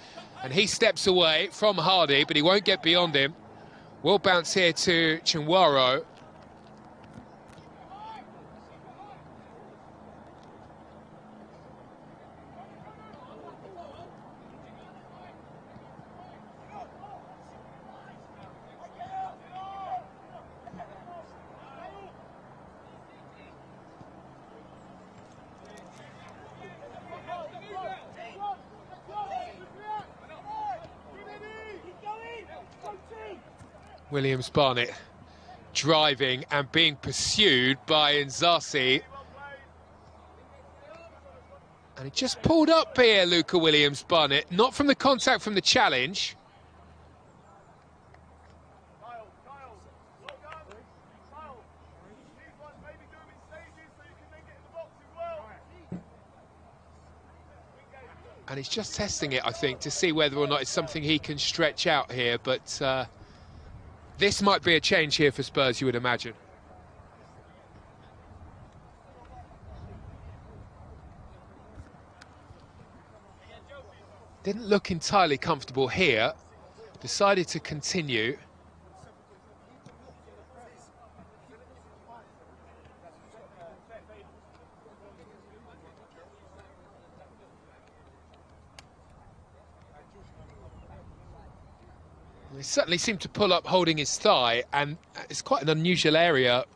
And he steps away from Hardy, but he won't get beyond him. Will bounce here to Chinwaro. Williams-Barnett driving and being pursued by Nzazi. And he just pulled up here, Luca Williams-Barnett, not from the contact from the challenge. And he's just testing it, I think, to see whether or not it's something he can stretch out here, but this might be a change here for Spurs, you would imagine. Didn't look entirely comfortable here. Decided to continue. He certainly seemed to pull up holding his thigh, and it's quite an unusual area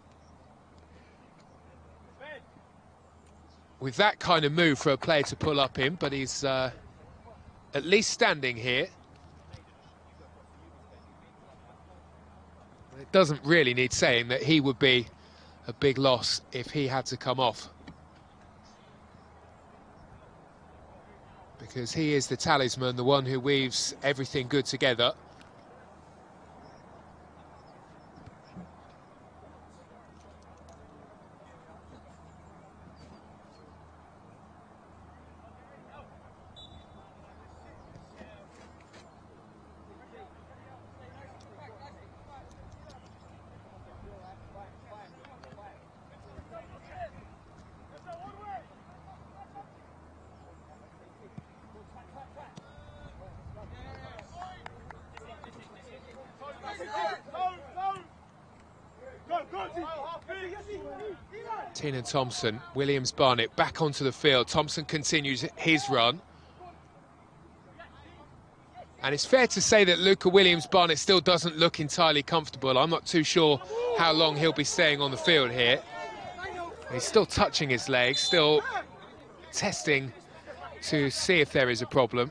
with that kind of move for a player to pull up in, but he's at least standing here. It doesn't really need saying that he would be a big loss if he had to come off, because he is the talisman, the one who weaves everything good together. Teenan Thompson, Williams-Barnett back onto the field. Thompson continues his run. And it's fair to say that Luca Williams-Barnett still doesn't look entirely comfortable. I'm not too sure how long he'll be staying on the field here. He's still touching his legs, still testing to see if there is a problem.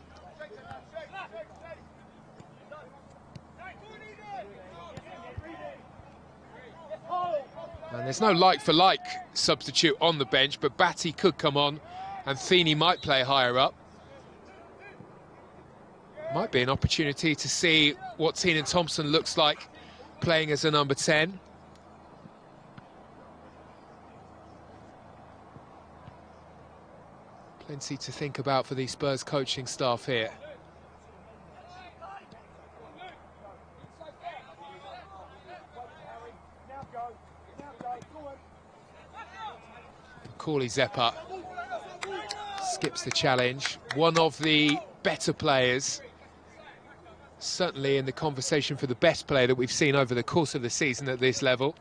And there's no like-for-like substitute on the bench, but Batty could come on and Feeney might play higher up. Might be an opportunity to see what Teenan Thompson looks like playing as a number 10. Plenty to think about for the Spurs coaching staff here. Macaulay Zeppa skips the challenge. One of the better players, certainly in the conversation for the best player that we've seen over the course of the season at this level.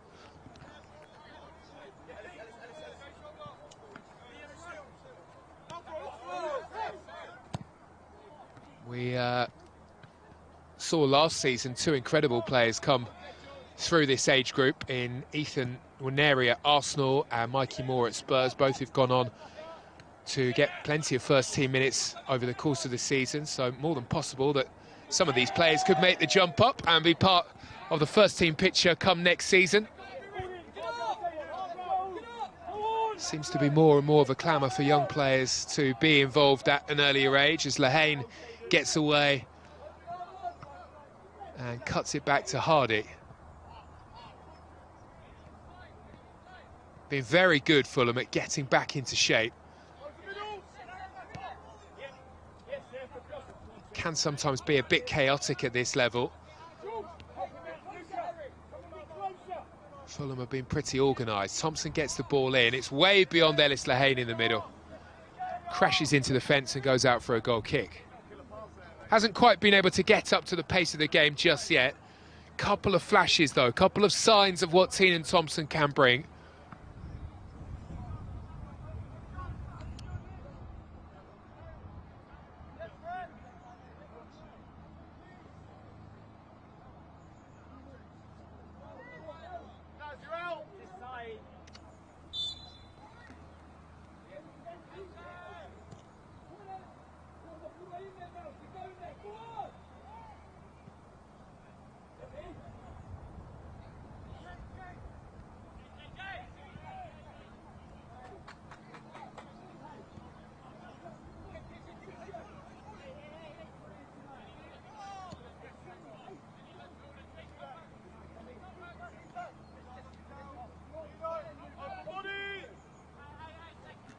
We saw last season two incredible players come through this age group in Ethan Nwaneri at Arsenal and Mikey Moore at Spurs. Both have gone on to get plenty of first-team minutes over the course of the season, so more than possible that some of these players could make the jump up and be part of the first-team picture come next season. Seems to be more and more of a clamour for young players to be involved at an earlier age, as Lehane gets away and cuts it back to Hardy. Been very good, Fulham, at getting back into shape. Can sometimes be a bit chaotic at this level. Fulham have been pretty organised. Thompson gets the ball in. It's way beyond Ellis Lehane in the middle. Crashes into the fence and goes out for a goal kick. Hasn't quite been able to get up to the pace of the game just yet. Couple of flashes, though. Couple of signs of what Tottenham Thompson can bring.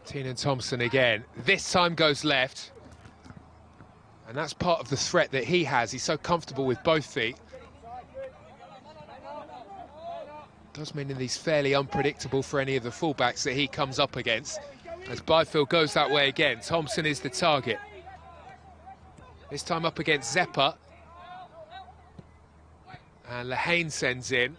Tottenham Thompson again. This time goes left. And that's part of the threat that he has. He's so comfortable with both feet. Does mean that he's fairly unpredictable for any of the fullbacks that he comes up against. As Byfield goes that way again, Thompson is the target. This time up against Zeppa. And Lehane sends in.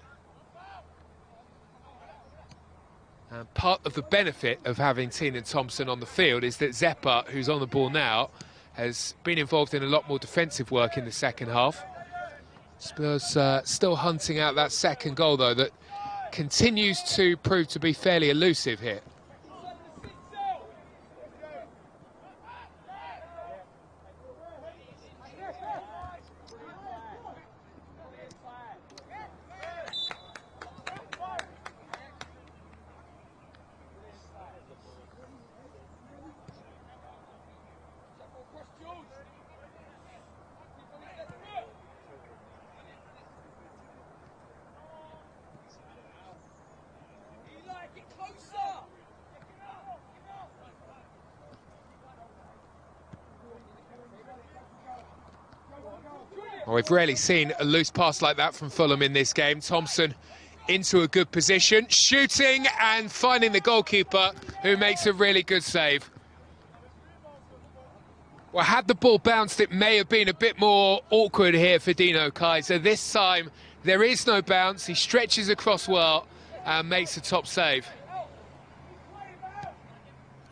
And part of the benefit of having Tottenham Thompson on the field is that Zeppa, who's on the ball now, has been involved in a lot more defensive work in the second half. Spurs still hunting out that second goal, though, that continues to prove to be fairly elusive here. Well, we've rarely seen a loose pass like that from Fulham in this game. Thompson into a good position, shooting and finding the goalkeeper, who makes a really good save. Well, had the ball bounced, it may have been a bit more awkward here for Dino Kaiser. This time, there is no bounce. He stretches across well and makes a top save.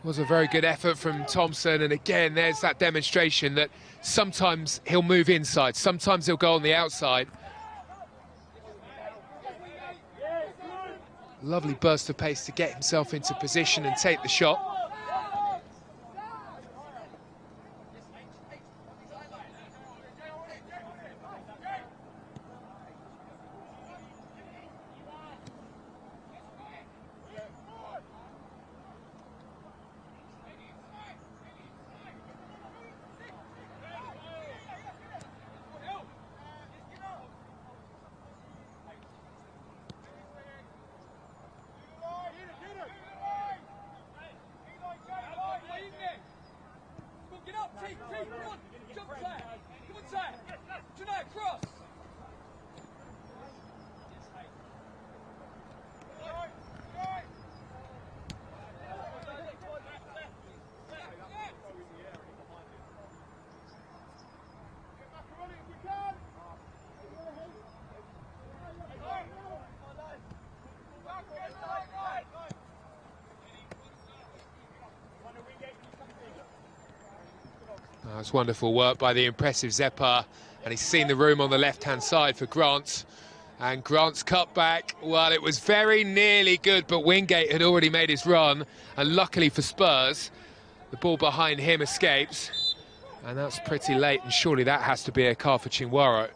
Was a very good effort from Thompson, and again, there's that demonstration that sometimes he'll move inside, sometimes he'll go on the outside. Lovely burst of pace to get himself into position and take the shot. That's wonderful work by the impressive Zeppa, and he's seen the room on the left-hand side for Grant. And Grant's cutback, well, it was very nearly good, but Wingate had already made his run, and luckily for Spurs, the ball behind him escapes, and that's pretty late, and surely that has to be a card for Chinwaro.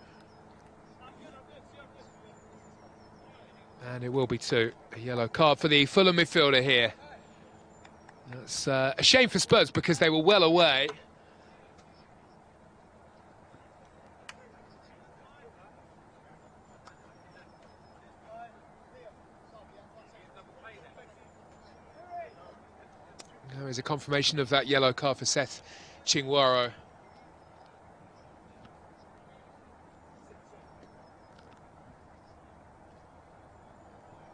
And it will be too. A yellow card for the Fulham midfielder here. That's a shame for Spurs because they were well away. There is a confirmation of that yellow card for Seth Chinwaro.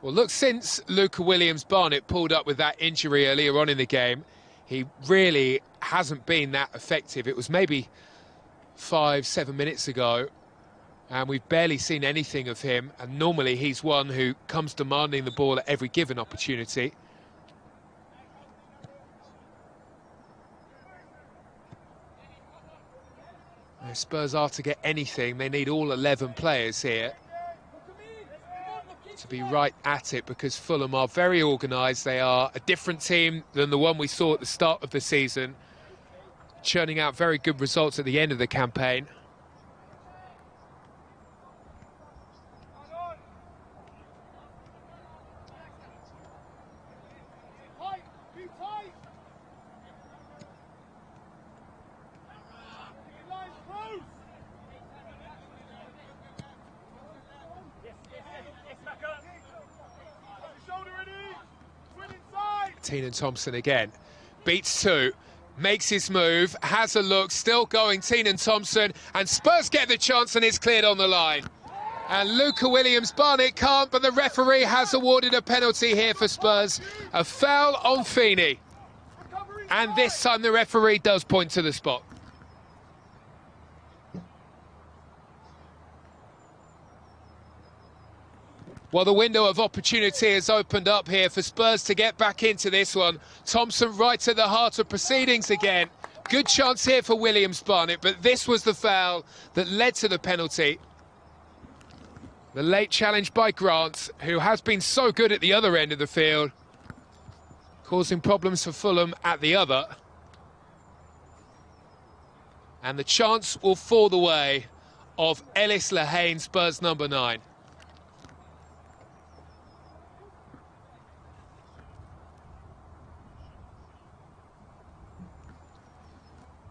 Well, look, since Luca Williams-Barnett pulled up with that injury earlier on in the game, he really hasn't been that effective. It was maybe 5-7 minutes ago, and we've barely seen anything of him. And normally he's one who comes demanding the ball at every given opportunity. If Spurs are to get anything, they need all 11 players here to be right at it, because Fulham are very organised. They are a different team than the one we saw at the start of the season, churning out very good results at the end of the campaign. Teenan Thompson again, beats two, makes his move, has a look, still going, Teenan Thompson, and Spurs get the chance and it's cleared on the line. And Luca Williams-Barnett can't, but the referee has awarded a penalty here for Spurs, a foul on Feeney. And this time the referee does point to the spot. Well, the window of opportunity has opened up here for Spurs to get back into this one. Thompson right at the heart of proceedings again. Good chance here for Williams-Barnett, but this was the foul that led to the penalty. The late challenge by Grant, who has been so good at the other end of the field, causing problems for Fulham at the other. And the chance will fall the way of Ellis Lehane, Spurs number 9.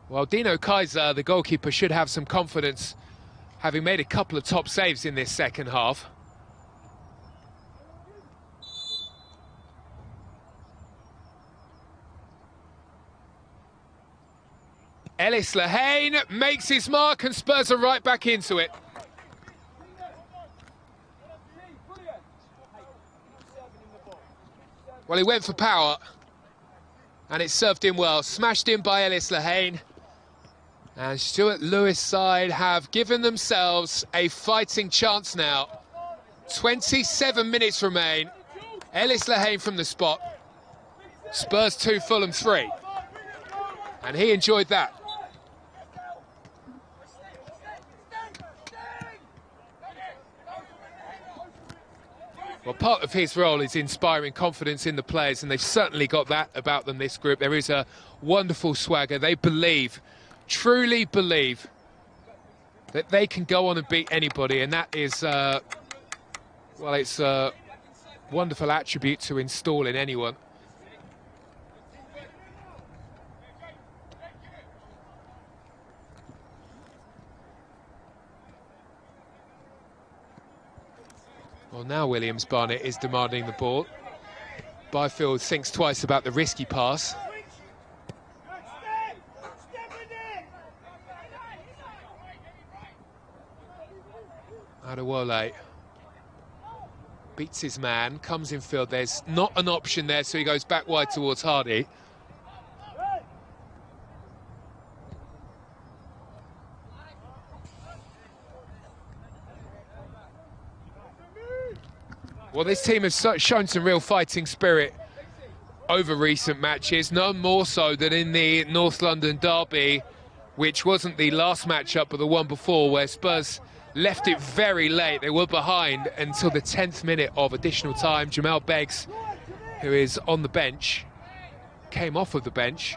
Well, Dino Kaiser, the goalkeeper, should have some confidence, having made a couple of top saves in this second half. Ellis Lehane makes his mark and Spurs are right back into it. Well, he went for power and it served him well. Smashed in by Ellis Lehane. And Stuart Lewis' side have given themselves a fighting chance now. 27 minutes remain. Ellis Lehane from the spot. Spurs 2, Fulham 3. And he enjoyed that. Well, part of his role is inspiring confidence in the players, and they've certainly got that about them, this group. There is a wonderful swagger. They believe, truly believe, that they can go on and beat anybody, and that is, well, it's a wonderful attribute to install in anyone. Well, now Williams-Barnett is demanding the ball. Byfield thinks twice about the risky pass. Adewole beats his man, comes in field. There's not an option there, so he goes back wide towards Hardy. Well, this team has shown some real fighting spirit over recent matches, none more so than in the North London derby which wasn't the last matchup but the one before, where Spurs left it very late. They were behind until the 10th minute of additional time. Jamal Beggs, who is on the bench, came off of the bench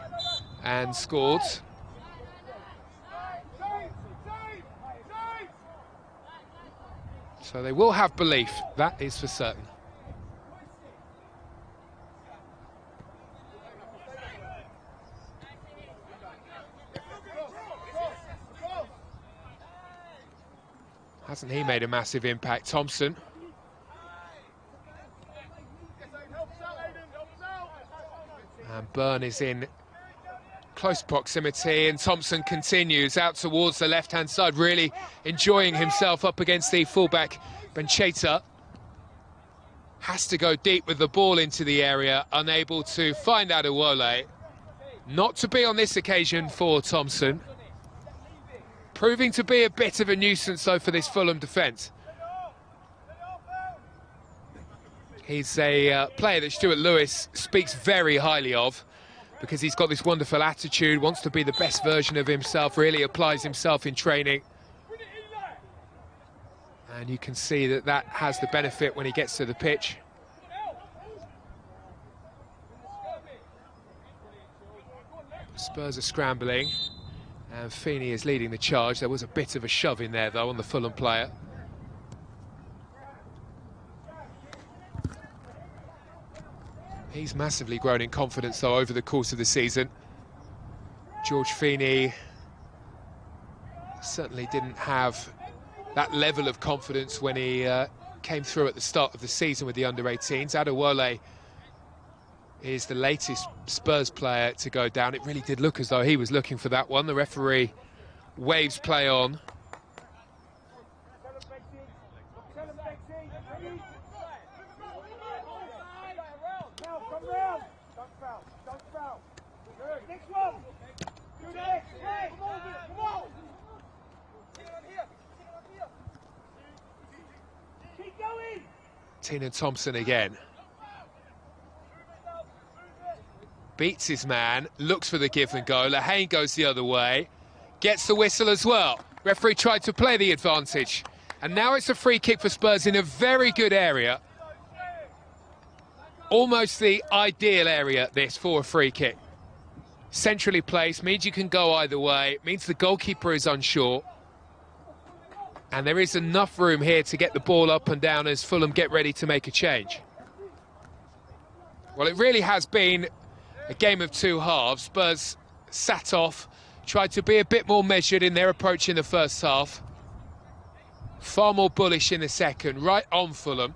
and scored. So they will have belief, that is for certain. Hasn't he made a massive impact, Thompson? And Byrne is in close proximity, and Thompson continues out towards the left-hand side, really enjoying himself up against the fullback. Bencheta has to go deep with the ball into the area, unable to find Adewole. Not to be on this occasion for Thompson. Proving to be a bit of a nuisance, though, for this Fulham defence. He's a player that Stuart Lewis speaks very highly of, because he's got this wonderful attitude, wants to be the best version of himself, really applies himself in training. And you can see that that has the benefit when he gets to the pitch. Spurs are scrambling, and Feeney is leading the charge. There was a bit of a shove in there, though, on the Fulham player. He's massively grown in confidence, though, over the course of the season. George Feeney certainly didn't have that level of confidence when he came through at the start of the season with the under-18s. Adewole is the latest Spurs player to go down. It really did look as though he was looking for that one. The referee waves play on. Tina Thompson again. Beats his man, looks for the give and go. Lahane goes the other way, gets the whistle as well. Referee tried to play the advantage. And now it's a free kick for Spurs in a very good area. Almost the ideal area, this, for a free kick. Centrally placed, means you can go either way, means the goalkeeper is unsure. And there is enough room here to get the ball up and down as Fulham get ready to make a change. Well, it really has been a game of two halves. Spurs sat off, tried to be a bit more measured in their approach in the first half. Far more bullish in the second, right on Fulham.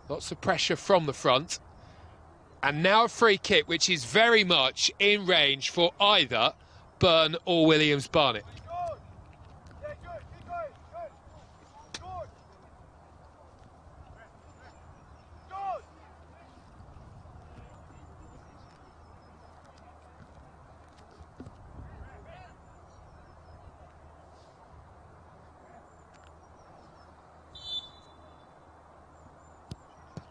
Lots of pressure from the front. And now a free kick, which is very much in range for either Byrne or Williams-Barnett.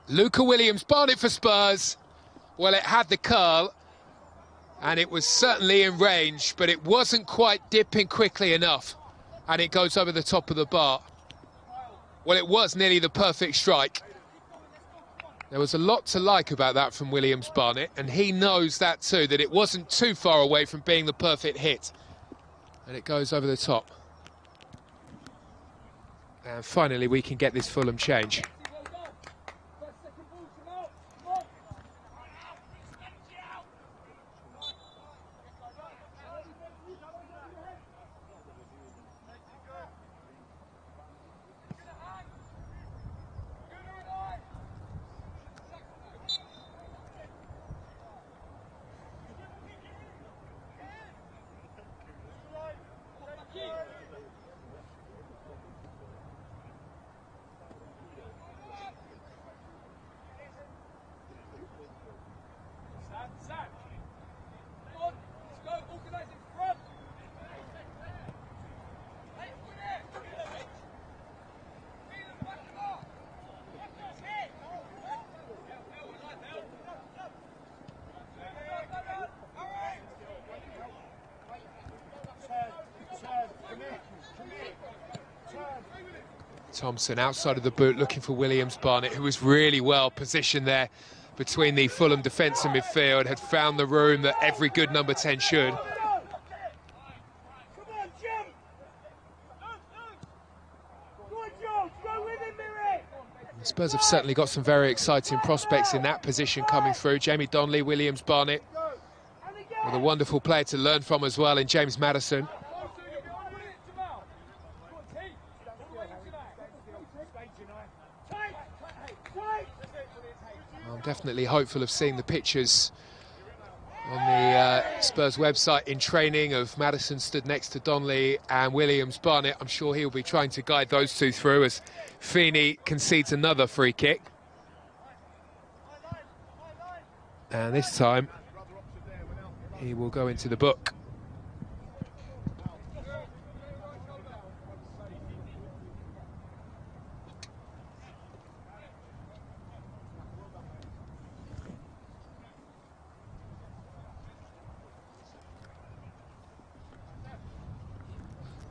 Luca Williams-Barnett for Spurs. Well, it had the curl, and it was certainly in range, but it wasn't quite dipping quickly enough, and it goes over the top of the bar. Well, it was nearly the perfect strike. There was a lot to like about that from Williams-Barnett, and he knows that too, that it wasn't too far away from being the perfect hit. And it goes over the top. And finally, we can get this Fulham change. Thompson outside of the boot looking for Williams-Barnett, who was really well positioned there between the Fulham defence and midfield, had found the room that every good number 10 should. Spurs have certainly got some very exciting prospects in that position coming through. Jamie Donnelly, Williams-Barnett, with a wonderful player to learn from as well in James Maddison. I'm definitely hopeful of seeing the pictures on the Spurs website in training of Maddison stood next to Donnelly and Williams-Barnett. I'm sure he'll be trying to guide those two through as Feeney concedes another free kick. And this time he will go into the book.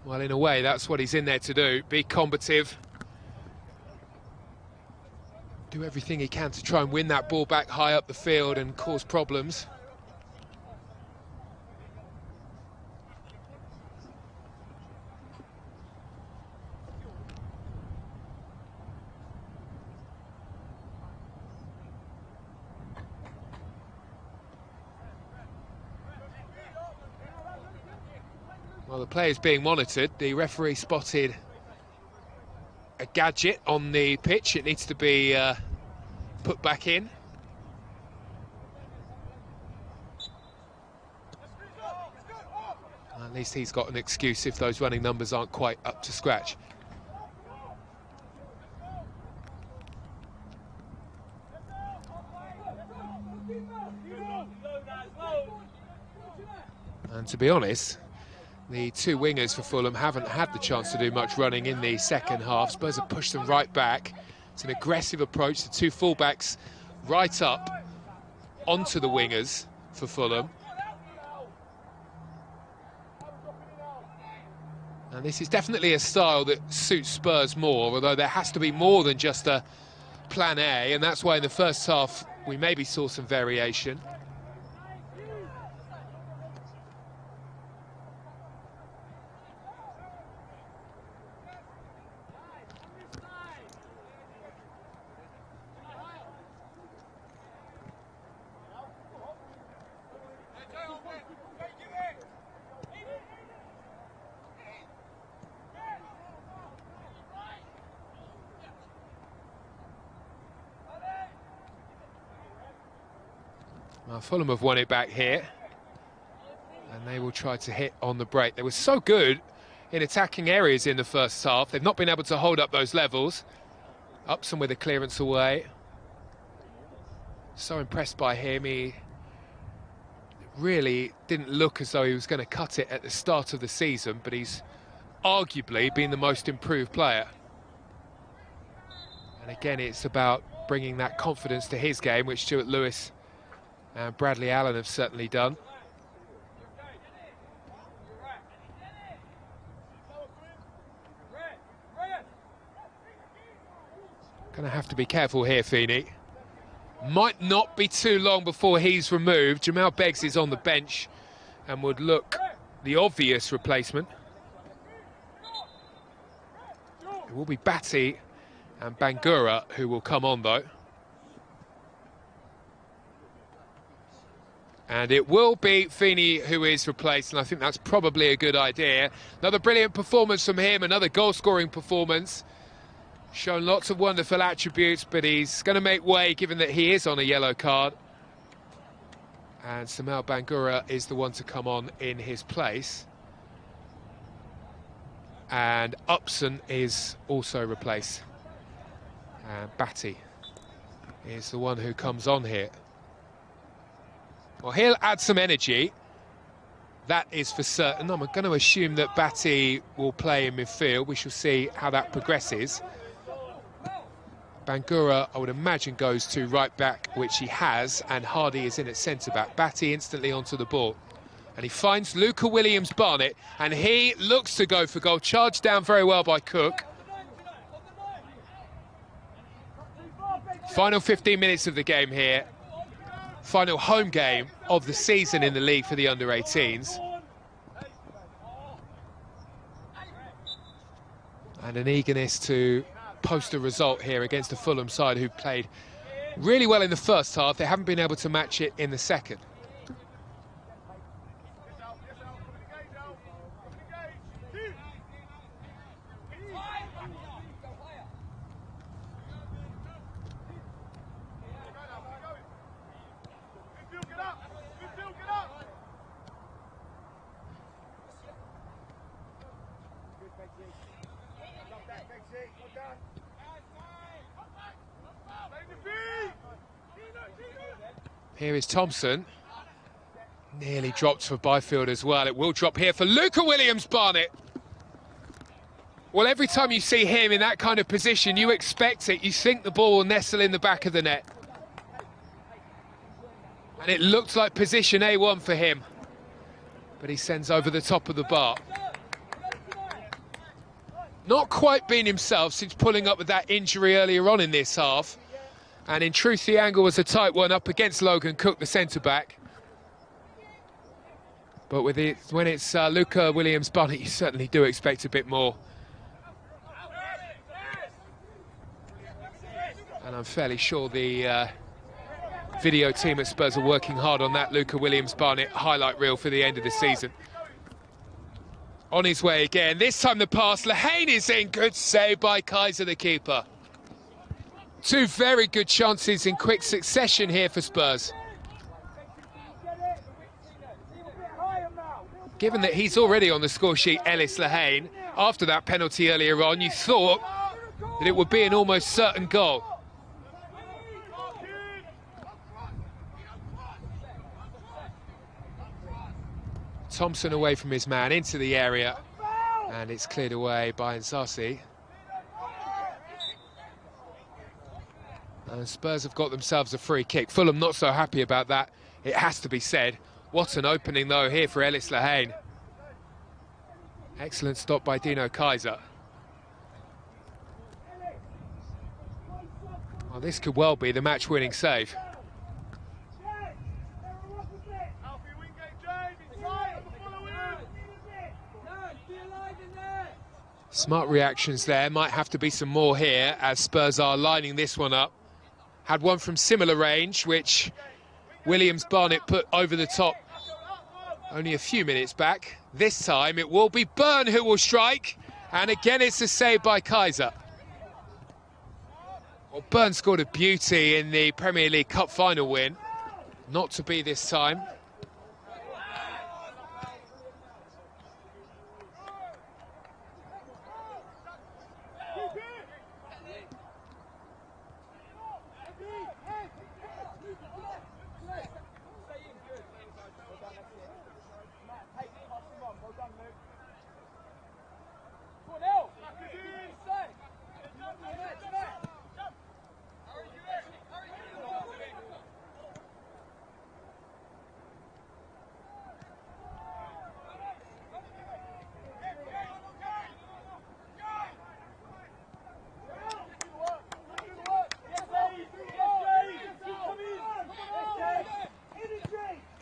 Well, in a way, that's what he's in there to do, be combative. Do everything he can to try and win that ball back high up the field and cause problems. Well, the player's being monitored. The referee spotted a gadget on the pitch. It needs to be put back in. At least he's got an excuse if those running numbers aren't quite up to scratch. And to be honest, the two wingers for Fulham haven't had the chance to do much running in the second half. Spurs have pushed them right back. It's an aggressive approach. The two fullbacks right up onto the wingers for Fulham. And this is definitely a style that suits Spurs more, although there has to be more than just a plan A, and that's why in the first half we maybe saw some variation. Well, Fulham have won it back here, and they will try to hit on the break. They were so good in attacking areas in the first half. They've not been able to hold up those levels. Upson with a clearance away. So impressed by him. He really didn't look as though he was going to cut it at the start of the season, but he's arguably been the most improved player. And again, it's about bringing that confidence to his game, which Stuart Lewis and Bradley Allen have certainly done. Gonna have to be careful here, Feeney. Might not be too long before he's removed. Jamal Beggs is on the bench and would look the obvious replacement. It will be Batty and Bangura who will come on, though. And it will be Feeney who is replaced, and I think that's probably a good idea. Another brilliant performance from him, another goal-scoring performance. Shown lots of wonderful attributes, but he's going to make way given that he is on a yellow card. And Samuel Bangura is the one to come on in his place. And Upson is also replaced. And Batty is the one who comes on here. Well, he'll add some energy, that is for certain. I'm going to assume that Batty will play in midfield. We shall see how that progresses. Bangura, I would imagine, goes to right back, which he has, and Hardy is in at centre-back. Batty instantly onto the ball. And he finds Luca Williams-Barnett, and he looks to go for goal. Charged down very well by Cook. Final 15 minutes of the game here. Final home game of the season in the league for the under-18s. And an eagerness to post a result here against the Fulham side, who played really well in the first half. They haven't been able to match it in the second. Here is Thompson. Nearly dropped for Byfield as well. It will drop here for Luca Williams-Barnett. Well, every time you see him in that kind of position, you expect it. You think the ball will nestle in the back of the net. And it looked like position A1 for him. But he sends over the top of the bar. Not quite been himself since pulling up with that injury earlier on in this half. And in truth, the angle was a tight one up against Logan Cook, the centre-back. But with it, when it's Luca Williams-Barnett, you certainly do expect a bit more. And I'm fairly sure the video team at Spurs are working hard on that Luca Williams-Barnett highlight reel for the end of the season. On his way again, this time the pass, Lehane is in, good save by Kaiser, the keeper. Two very good chances in quick succession here for Spurs. Given that he's already on the score sheet, Ellis Lehane, after that penalty earlier on, you thought that it would be an almost certain goal. Thompson away from his man into the area, and it's cleared away by Nsasi. And Spurs have got themselves a free kick. Fulham not so happy about that, it has to be said. What an opening, though, here for Ellis Lehane. Excellent stop by Dino Kaiser. Well, this could well be the match-winning save. Smart reactions there. Might have to be some more here, as Spurs are lining this one up. Had one from similar range, which Williams-Barnett put over the top only a few minutes back. This time it will be Byrne who will strike, and again it's a save by Kaiser. Well, Byrne scored a beauty in the Premier League Cup final win. Not to be this time.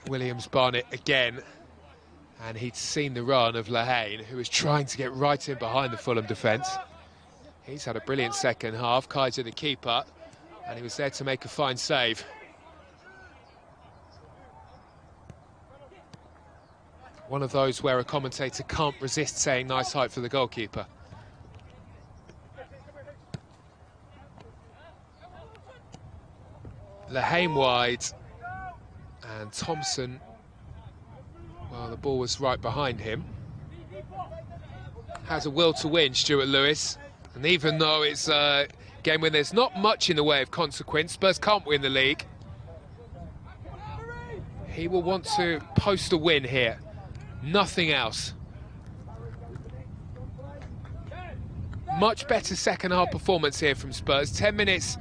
Williams-Barnett again, and he'd seen the run of Lehane, who was trying to get right in behind the Fulham defence. He's had a brilliant second half, Kaiser the keeper, and he was there to make a fine save. One of those where a commentator can't resist saying nice height for the goalkeeper. Lehane wide. And Thompson, well, the ball was right behind him. Has a will to win, Stuart Lewis. And even though it's a game when there's not much in the way of consequence, Spurs can't win the league, he will want to post a win here. Nothing else. Much better second half performance here from Spurs. 10 minutes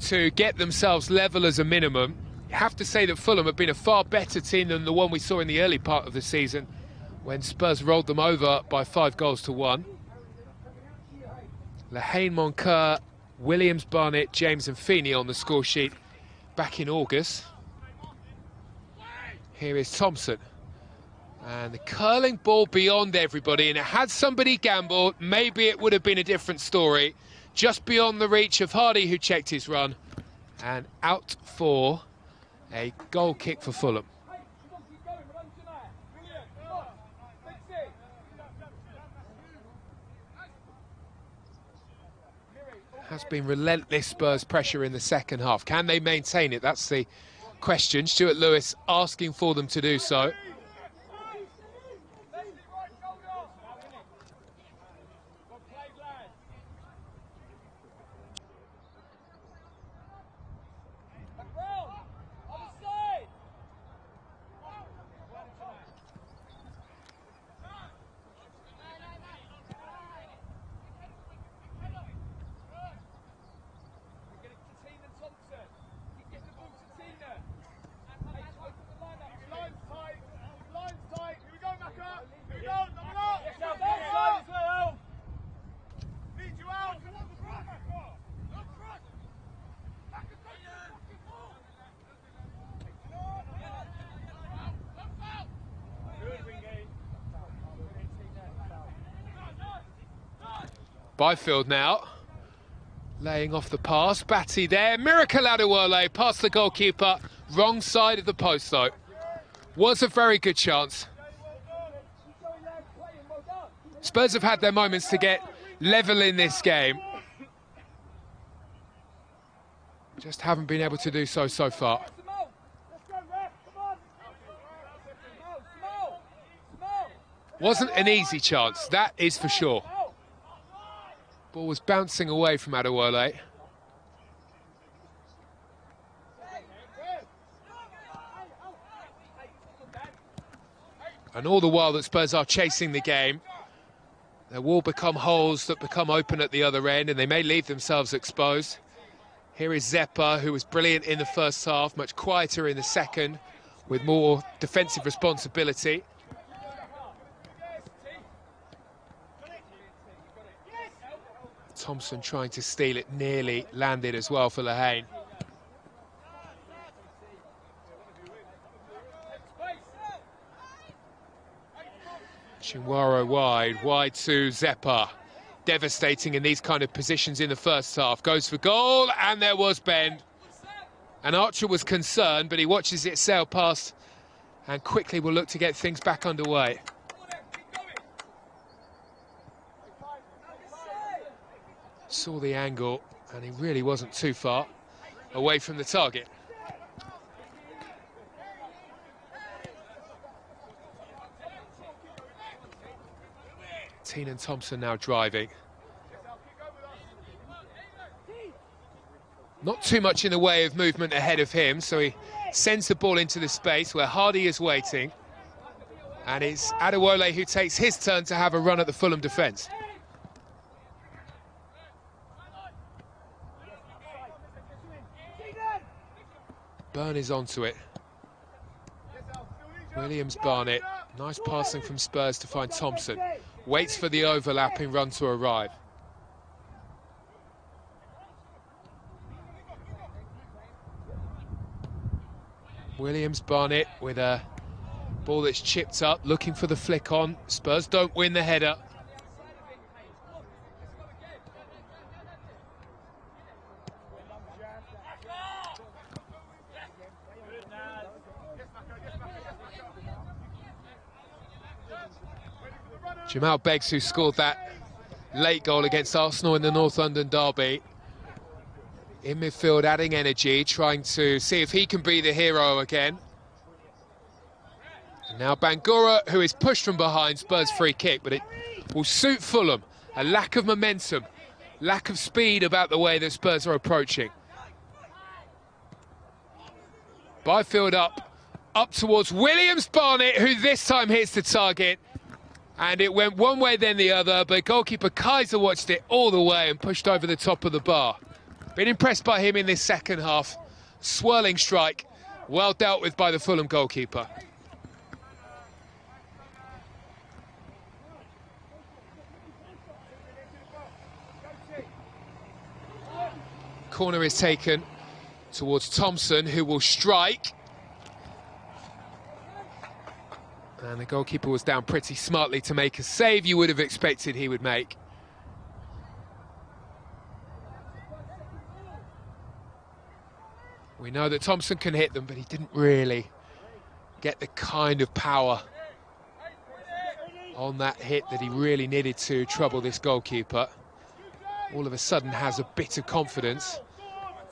to get themselves level as a minimum. Have to say that Fulham have been a far better team than the one we saw in the early part of the season, when Spurs rolled them over by 5 goals to 1. Lehane, Moncur Williams, Barnett, James and Feeney on the score sheet back in August. Here is Thompson. And the curling ball beyond everybody, and it had somebody gambled, maybe it would have been a different story. Just beyond the reach of Hardy, who checked his run, and out for a goal kick for Fulham. Has been relentless Spurs pressure in the second half. Can they maintain it? That's the question. Stuart Lewis asking for them to do so. Byfield now, laying off the pass. Batty there, Miracle Adewale past the goalkeeper. Wrong side of the post though. Was a very good chance. Spurs have had their moments to get level in this game. Just haven't been able to do so far. Wasn't an easy chance, that is for sure. Ball was bouncing away from Adewale. And all the while that Spurs are chasing the game, there will become holes that become open at the other end, and they may leave themselves exposed. Here is Zeppa, who was brilliant in the first half, much quieter in the second, with more defensive responsibility. Thompson trying to steal it, nearly landed as well for Lehane. Chinwaro wide to Zeppa. Devastating in these kind of positions in the first half. Goes for goal, and there was bend. And Archer was concerned, but he watches it sail past and quickly will look to get things back underway. Saw the angle, and he really wasn't too far away from the target. Teenan Thompson now driving. Not too much in the way of movement ahead of him, so he sends the ball into the space where Hardy is waiting. And it's Adewale who takes his turn to have a run at the Fulham defence. Byrne is onto it. Williams, Barnett. Nice passing from Spurs to find Thompson. Waits for the overlapping run to arrive. Williams, Barnett with a ball that's chipped up, looking for the flick on. Spurs don't win the header. Jamal Beggs, who scored that late goal against Arsenal in the North London derby. In midfield, adding energy, trying to see if he can be the hero again. And now Bangura, who is pushed from behind, Spurs free kick, but it will suit Fulham. A lack of momentum, lack of speed about the way that Spurs are approaching. Byfield up towards Williams, Barnett, who this time hits the target. And it went one way then the other, but goalkeeper Kaiser watched it all the way and pushed over the top of the bar. Been impressed by him in this second half. Swirling strike, well dealt with by the Fulham goalkeeper. corner is taken towards Thompson, who will strike. And the goalkeeper was down pretty smartly to make a save you would have expected he would make. We know that Thompson can hit them, but he didn't really get the kind of power on that hit that he really needed to trouble this goalkeeper. All of a sudden has a bit of confidence.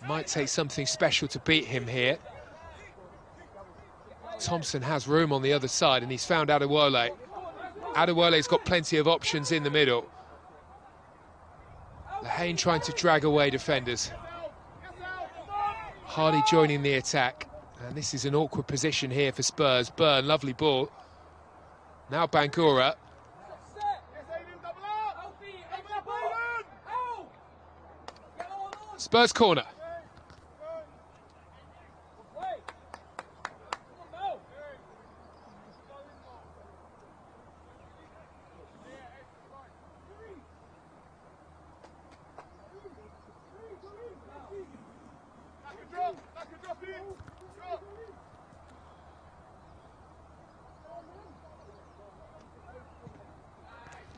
Might take something special to beat him here. Thompson has room on the other side, and he's found Adewole. Adewole's got plenty of options in the middle. Lehane trying to drag away defenders. Hardy joining the attack. And this is an awkward position here for Spurs. Burn, lovely ball. Now Bangura. Spurs corner.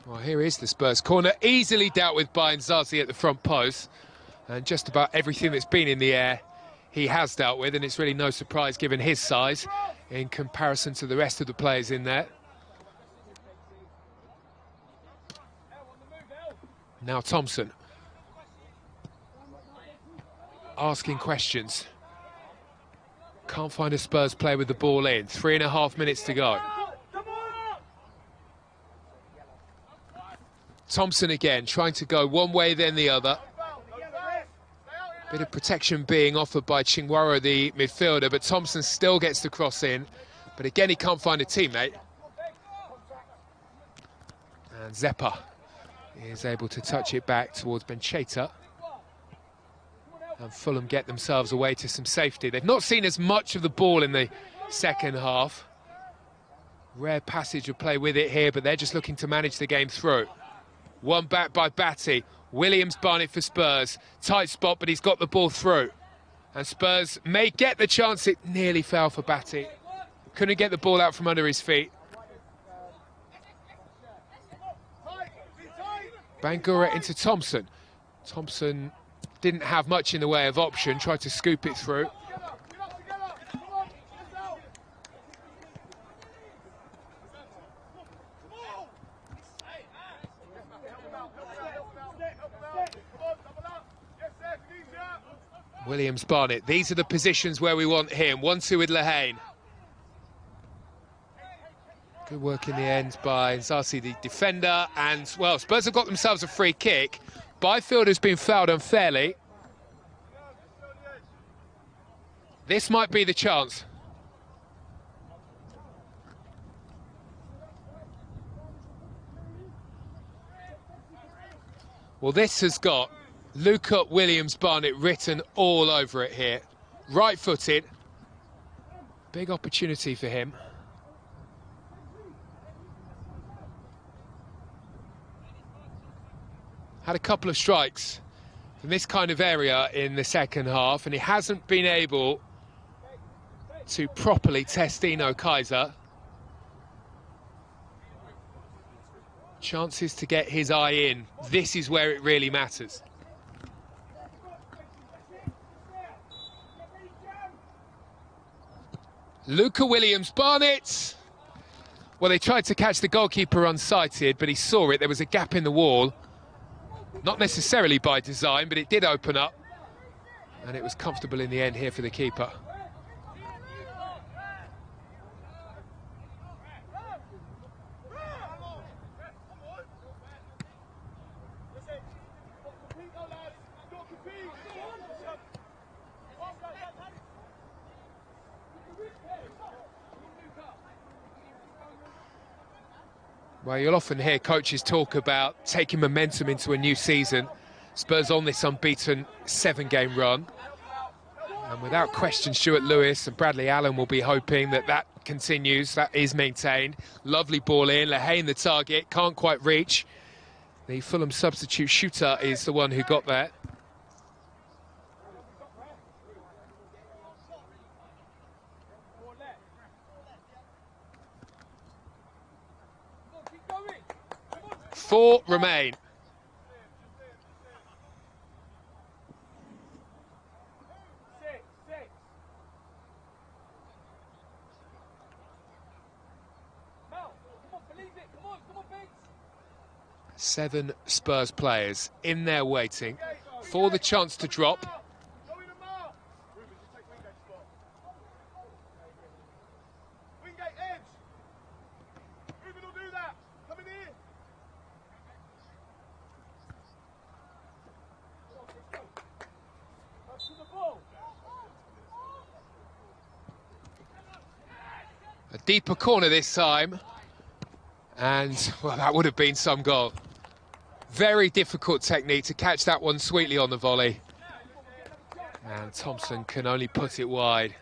Well, here is the Spurs corner, easily dealt with by Nzazi at the front post. And just about everything that's been in the air, he has dealt with, and it's really no surprise given his size in comparison to the rest of the players in there. Now Thompson. Asking questions. Can't find a Spurs player with the ball in. 3.5 minutes to go. Thompson again, trying to go one way then the other. Bit of protection being offered by Chingwara, the midfielder, but Thompson still gets the cross in. But again, he can't find a teammate. And Zeppa is able to touch it back towards Bencheta. And Fulham get themselves away to some safety. They've not seen as much of the ball in the second half. Rare passage of play with it here, but they're just looking to manage the game through. One back by Batty. Williams Barnett for Spurs. Tight spot, but he's got the ball through. And Spurs may get the chance. It nearly fell for Batty. Couldn't get the ball out from under his feet. Bangura into Thompson. Thompson didn't have much in the way of option. Tried to scoop it through. Williams Barnett, these are the positions where we want him. 1-2 with Lehane. Good work in the end by Nzazi, the defender. And, well, Spurs have got themselves a free kick. Byfield has been fouled unfairly. This might be the chance. Well, this has got Luca Williams-Barnett written all over it here. Right-footed. Big opportunity for him. Had a couple of strikes from this kind of area in the second half, and he hasn't been able to properly test Dino Kaiser. Chances to get his eye in. This is where it really matters. Luca Williams-Barnett. Well, they tried to catch the goalkeeper unsighted, but he saw it. There was a gap in the wall. Not necessarily by design, but it did open up. And it was comfortable in the end here for the keeper. Well, you'll often hear coaches talk about taking momentum into a new season. Spurs on this unbeaten 7-game run. And without question, Stuart Lewis and Bradley Allen will be hoping that that continues, that is maintained. Lovely ball in, Lehane the target, can't quite reach. The Fulham substitute shooter is the one who got there. 4 remain. Seven Spurs players in there waiting for the chance to drop. A deeper corner this time. And, well, that would have been some goal. Very difficult technique to catch that one sweetly on the volley. And Thompson can only put it wide.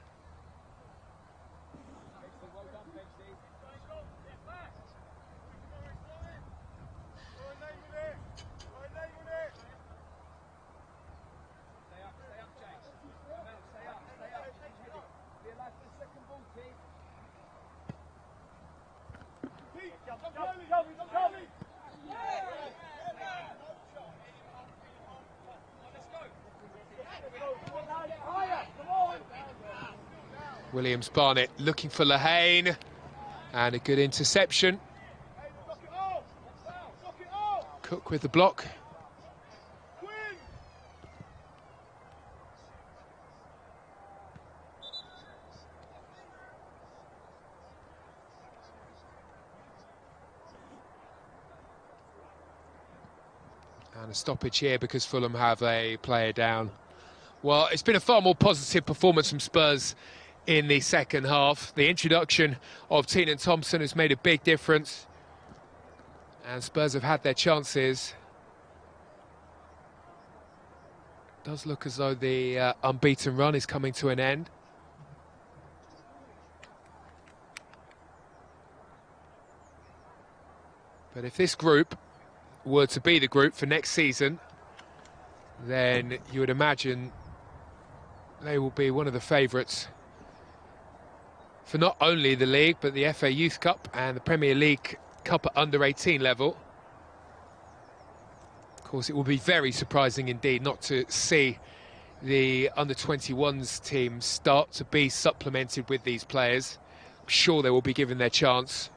Williams-Barnett looking for Lehane, and a good interception. Cook with the block. And a stoppage here because Fulham have a player down. Well, it's been a far more positive performance from Spurs in the second half. The introduction of Tottenham Thompson has made a big difference. And Spurs have had their chances. Does look as though the unbeaten run is coming to an end. But if this group were to be the group for next season, then you would imagine they will be one of the favourites for not only the league, but the FA Youth Cup and the Premier League Cup at under-18 level. Of course, it will be very surprising indeed not to see the under-21s team start to be supplemented with these players. I'm sure they will be given their chance.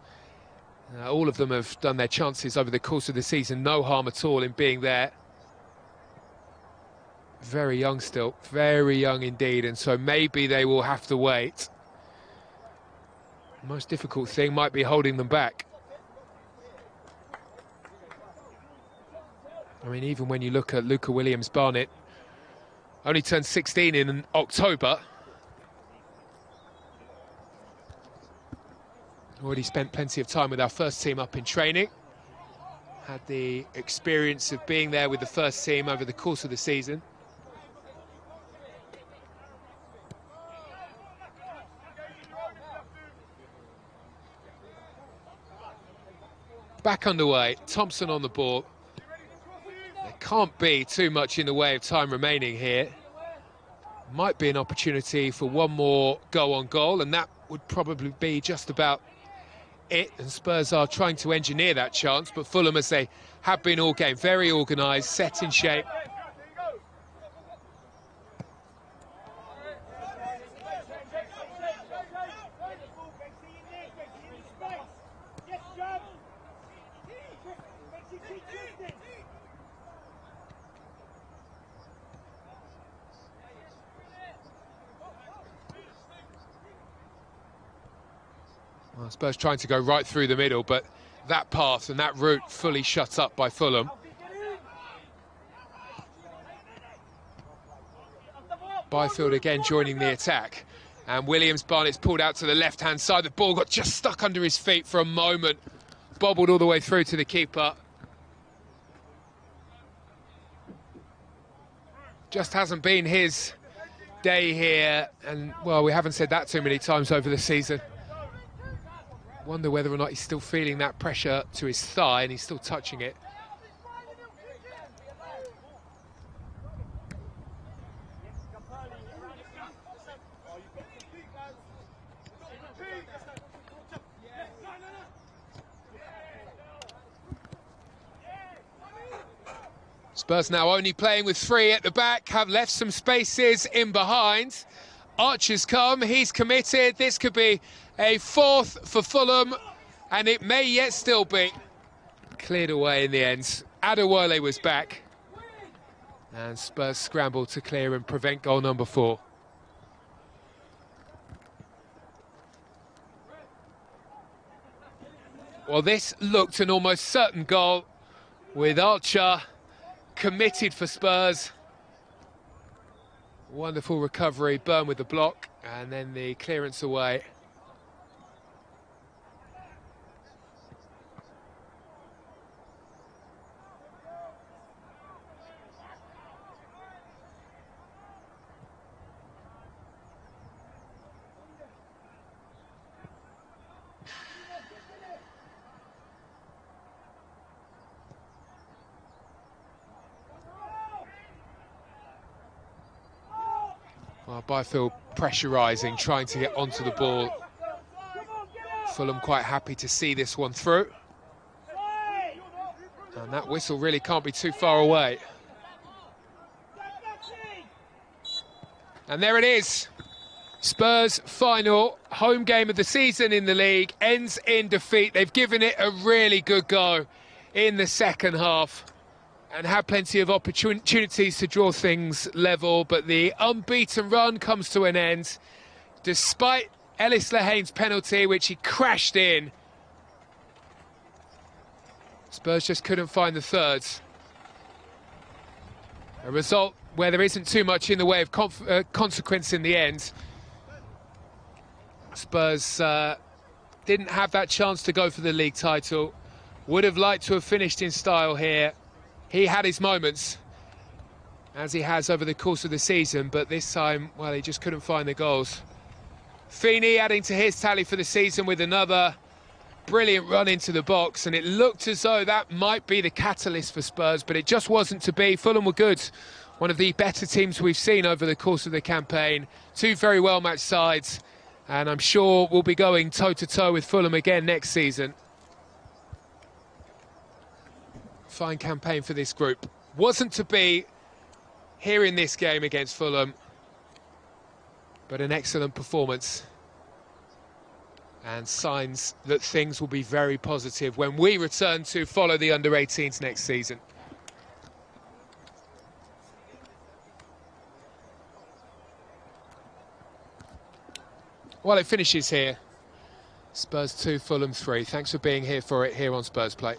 All of them have done their chances over the course of the season. No harm at all in being there. Very young still, very young indeed, and so maybe they will have to wait. The most difficult thing might be holding them back. I mean, even when you look at Luca Williams-Barnett, only turned 16 in October. Already spent plenty of time with our first team up in training. Had the experience of being there with the first team over the course of the season. Back underway, Thompson on the ball. There can't be too much in the way of time remaining here. Might be an opportunity for one more go on goal, and that would probably be just about it. And Spurs are trying to engineer that chance, but Fulham, as they have been all game, very organised, set in shape. Well, Spurs trying to go right through the middle, but that path and that route fully shut up by Fulham. Byfield again joining the attack. And Williams-Barnett's pulled out to the left-hand side. The ball got just stuck under his feet for a moment. Bobbled all the way through to the keeper. Just hasn't been his day here. And, well, we haven't said that too many times over the season. Wonder whether or not he's still feeling that pressure to his thigh and he's still touching it. Spurs now only playing with 3 at the back, have left some spaces in behind. Archer's come, he's committed. This could be a 4th for Fulham, and it may yet still be. Cleared away in the end. Adewale was back. And Spurs scrambled to clear and prevent goal number 4. Well, this looked an almost certain goal with Archer committed for Spurs. Wonderful recovery, Burn with the block, and then the clearance away. Well, Byfield pressurising, trying to get onto the ball. Fulham quite happy to see this one through. And that whistle really can't be too far away. And there it is. Spurs' final home game of the season in the league ends in defeat. They've given it a really good go in the second half and had plenty of opportunities to draw things level, but the unbeaten run comes to an end despite Ellis Lehane's penalty, which he crashed in. Spurs just couldn't find the thirds. A result where there isn't too much in the way of consequence in the end. Spurs didn't have that chance to go for the league title. Would have liked to have finished in style here. He had his moments, as he has over the course of the season, but this time, well, he just couldn't find the goals. Feeney adding to his tally for the season with another brilliant run into the box, and it looked as though that might be the catalyst for Spurs, but it just wasn't to be. Fulham were good. One of the better teams we've seen over the course of the campaign. 2 very well-matched sides, and I'm sure we'll be going toe-to-toe with Fulham again next season. Fine campaign for this group. Wasn't to be here in this game against Fulham, but an excellent performance. And signs that things will be very positive when we return to follow the under-18s next season. Well, it finishes here. Spurs 2, Fulham 3. Thanks for being here for it here on Spurs Play.